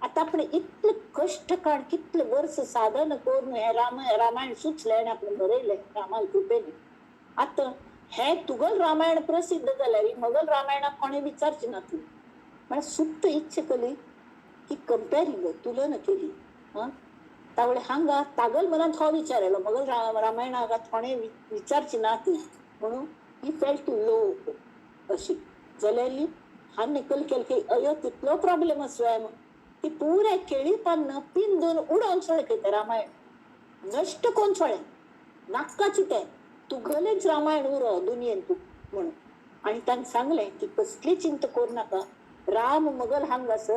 S1: आता आपण इतकं कष्ट काढ, कितलं वर्ष साधन करून हे रामायण सुचलंय आणि आपण बरयलंय रामाला कृपेने. आता हे तुगल रामायण प्रसिद्ध झालंय, मगल रामायणात कोणी विचारची ना तू मला सुप्त इच्छा केली की कंपॅरिंग तुलना केली. त्यावेळी हांगा तागल मनात हो विचारलो मगल रामायणात कोणी विचारची ना ती म्हणून ही फेल्ट लो अशी जाल्यार हांव निकल केल की अयो तितलो प्रॉब्लेम असो की पुरे केळी पान पिन दोन उडोवन सोडके रामायण नष्ट कोण सोळे नाकाची ते तुगलेच रामायण उरो दुनियेन तू म्हणून. आणि तांणी सांगले की कसली चिंता करू नाका, राम मगल हांगास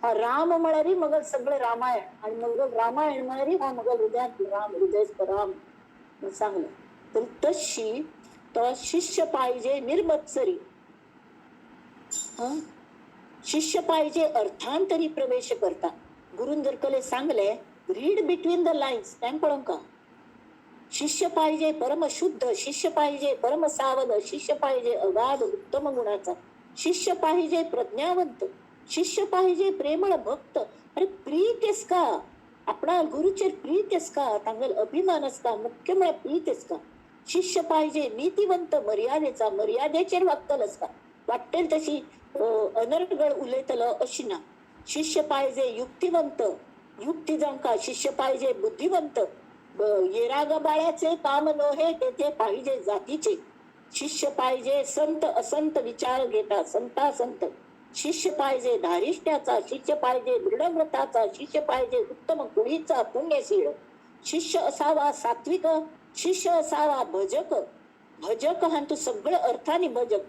S1: हा राम म्हळ्यार मगल सगळे रामायण आणि मगल रामायण म्हळ्यार हा मगल हृदयात राम हृदय राम सांगले. तर तशी तो शिष्य पाहिजे निर्मत्सरी, शिष्य पाहिजे अर्थांतरी प्रवेश करता. गुरुन जर कले सांगले read between the lines time पळोवंक का. शिष्य पाहिजे परमशुद्ध, शिष्य पाहिजे परम सावध, शिष्य पाहिजे अगाध उत्तम गुणाचा, शिष्य पाहिजे प्रज्ञावंत, शिष्य पाहिजे प्रेमळ भक्त. अरे प्रीत का आपणा गुरुचेर प्रीत का, तांगल अभिमान का, मुख्य म्हळ्यार प्रीत का. शिष्य पाहिजे नीतिवंत, मर्यादेचा मर्यादेचेर वागतलच का, वाटेल तशी अनर्गळ उलयतलो अशी ना. शिष्य पाहिजे युक्तिवंत, युक्ती जावंका. शिष्य पाहिजे बुद्धिवंत, येराग बाळ्याचे काम नव्हे ते पाहिजे जातीचे. शिष्य पाहिजे संत असंत विचार घेता संता संत, शिष्य पाहिजे धारिष्ट्याचा, शिष्य पाहिजे दृढव्रताचा, शिष्य पाहिजे उत्तम गुणीचा पुण्यशील, शिष्य असावा सात्विक, शिष्य असावा भजक, भजक हा तू सगळं अर्थाने भजक.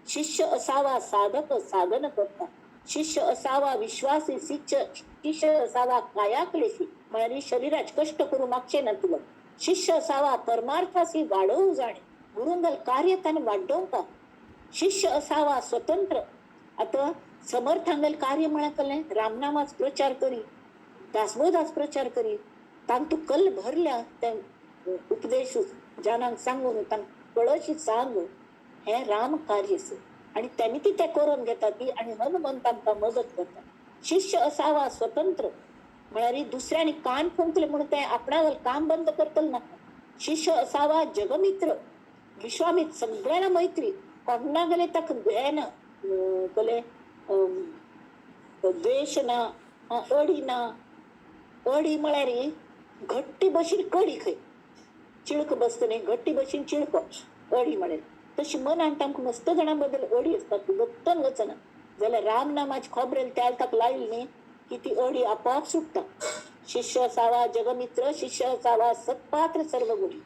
S1: शिष्य असावा साधक साधन करता, शिष्य असावा विश्वासी, शिष्य असावा कायाक्लेशी म्हणजे शरीरात कष्ट करू मागचे ना तुला. शिष्य असावा परमार्थाशी वाढवू जाणे, गुरुंगल कार्य त्याने वाढवू का. शिष्य असावा स्वतंत्र, आता समर्थांगल कार्य म्हणा कले रामनामाच प्रचार करी, दासबोधाच प्रचार करी, तांग तू कल भरल्या त्या उपदेश जानांक सांगून तांग कळशी सांग हे राम कार्य आणि त्यांनी ती त्या करून घेतात ती आणि हनुमंतांका मदत करतात. शिष्य असावा स्वतंत्र म्हणारी दुसऱ्याने कान फुंकले म्हणून ते आपणावर काम बंद करतल ना. शिष्य असावा जगमित्र, विश्वामित्र सगळ्यांना मैत्री, कोणा गेले तक भ्यान कले द्वेष ना अडी ना. अडी म्हळ्यार घट्टी बशीन कडी खय चिळक बसतने घट्टी बशीन चिळक अडी म्हळ्यार तशी मनान तांकां मस्त जणांबद्दल अडी असतात गत्तन वचना जाल्यार राम नामाची खोबरेल त्याल ताक लायली न्ही की ती अडी आपोआप सुटता. शिष्य असावा जगमित्र, शिष्य असावा सत्पात्र सर्व गुणी.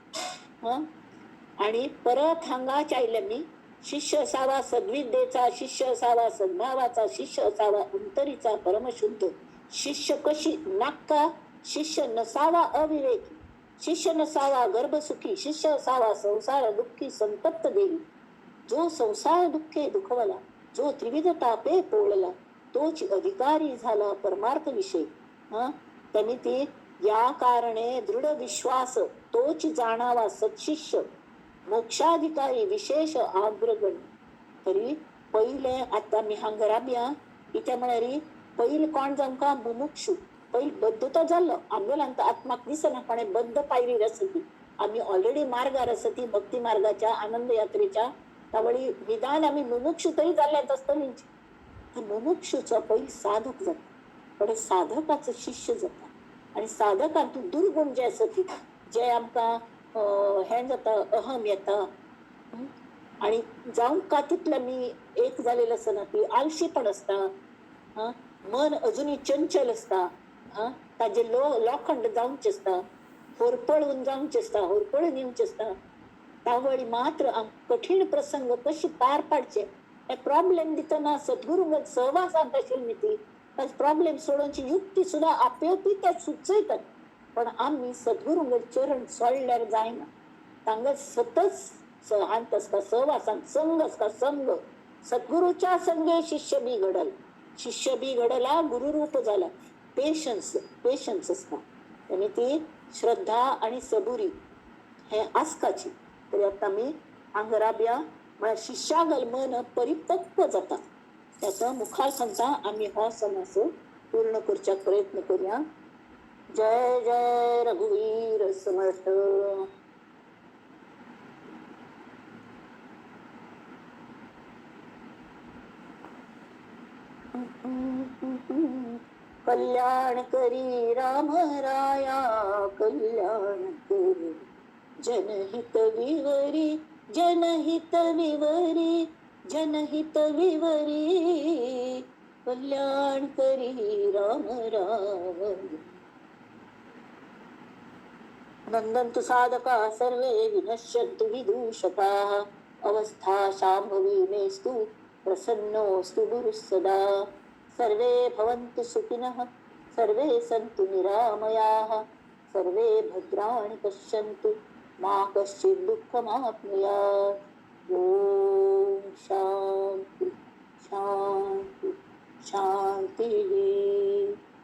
S1: आणि परत हांगाच आयले मी शिष्य असावा सद्विद्येचा, शिष्य असावा सद्भावाचा, शिष्य असावा अंतरीचा परमशुद्ध, शिष्य कशी नाका, शिष्य नसावा अविवेकी, शिष्य नसावा गर्भसुखी, शिष्य असावा संसार दुःखी संतप्त देवी. जो संसार दुःखे दुखवला, जो त्रिविध तापे पोळला, तोच अधिकारी झाला परमार्थ विषय. त्यांनी ती या कारणे दृढ विश्वास तोच जाणावा सत्शिष्य, मोक्षाधिकारी विशेष आग्रगण. तरी पहिले आता मी हांगराब्या इथे म्हणारी पहिले कोण जामका मुमुक्षु पहिले बद्ध तो झालं आंदोलन आत्माक दिसना पण बद्ध पायरी रसती. आम्ही ऑलरेडी मार्गार असती भक्ती मार्गाच्या आनंद यात्रेच्या त्यावेळी निदान आम्ही मुमुक्षु तरी झाल्यात असतं. मुमुक्षुचा पहिले साधक जात पण साधकाचं शिष्य जाता आणि साधकांतून दुर्गुण जे असत जे आमका हे जाता अहम येता आणि जाऊन का तिथलं मी एक झालेलं असं ना ती आलशी पण असता, मन अजूनही चंचल असता, ताजे लोखंड जाऊनच असता, होरपळून जाऊनच असता, होरपळून येऊनच असता. त्यावेळी मात्र कठीण प्रसंग कशी पार पाडचे प्रॉब्लेम दितना सद्गुरू सहवासांत असेल नीती प्रॉब्लेम सोडवण्याची युक्ती सुद्धा आपोआप त्यात सुचयतात. पण आम्ही सद्गुरू चरण सोडल्यार जायना. तांग सतत हांतस का सहवासांत संगस का संग सद्गुरूच्या संगे शिष्य बी घडल, शिष्य बी घडला गुरुरूप झाला. पेशन्स असता आणि ती श्रद्धा आणि सबुरी हे आस्काची. तरी आता मी अंगराब्या मला शिष्यागल मन परिपक्व जाता त्याचा मुखार्थांचा आम्ही हा समास पूर्ण करचा प्रयत्न करूया. जय जय रघुवीर समर्थ. कल्याण करी राम राया, कल्याण करी जनहित विवरी, जनहित विवरी, जनहित विवरी, कल्याण करी राम राया. नंदन्तु साधका सर्वे विनश्यन्तु विदूषकाः, अवस्था शाम्भवी मेस्तु प्रसन्नोऽस्तु गुरुः सदा. सर्वे भवन्तु सुखिनः, सर्वे सन्तु निरामयाः, सर्वे भद्राणि पश्यन्तु मा कश्चित् दुःखमाप्नुयात्. ॐ शान्ति शान्ति शान्तिः.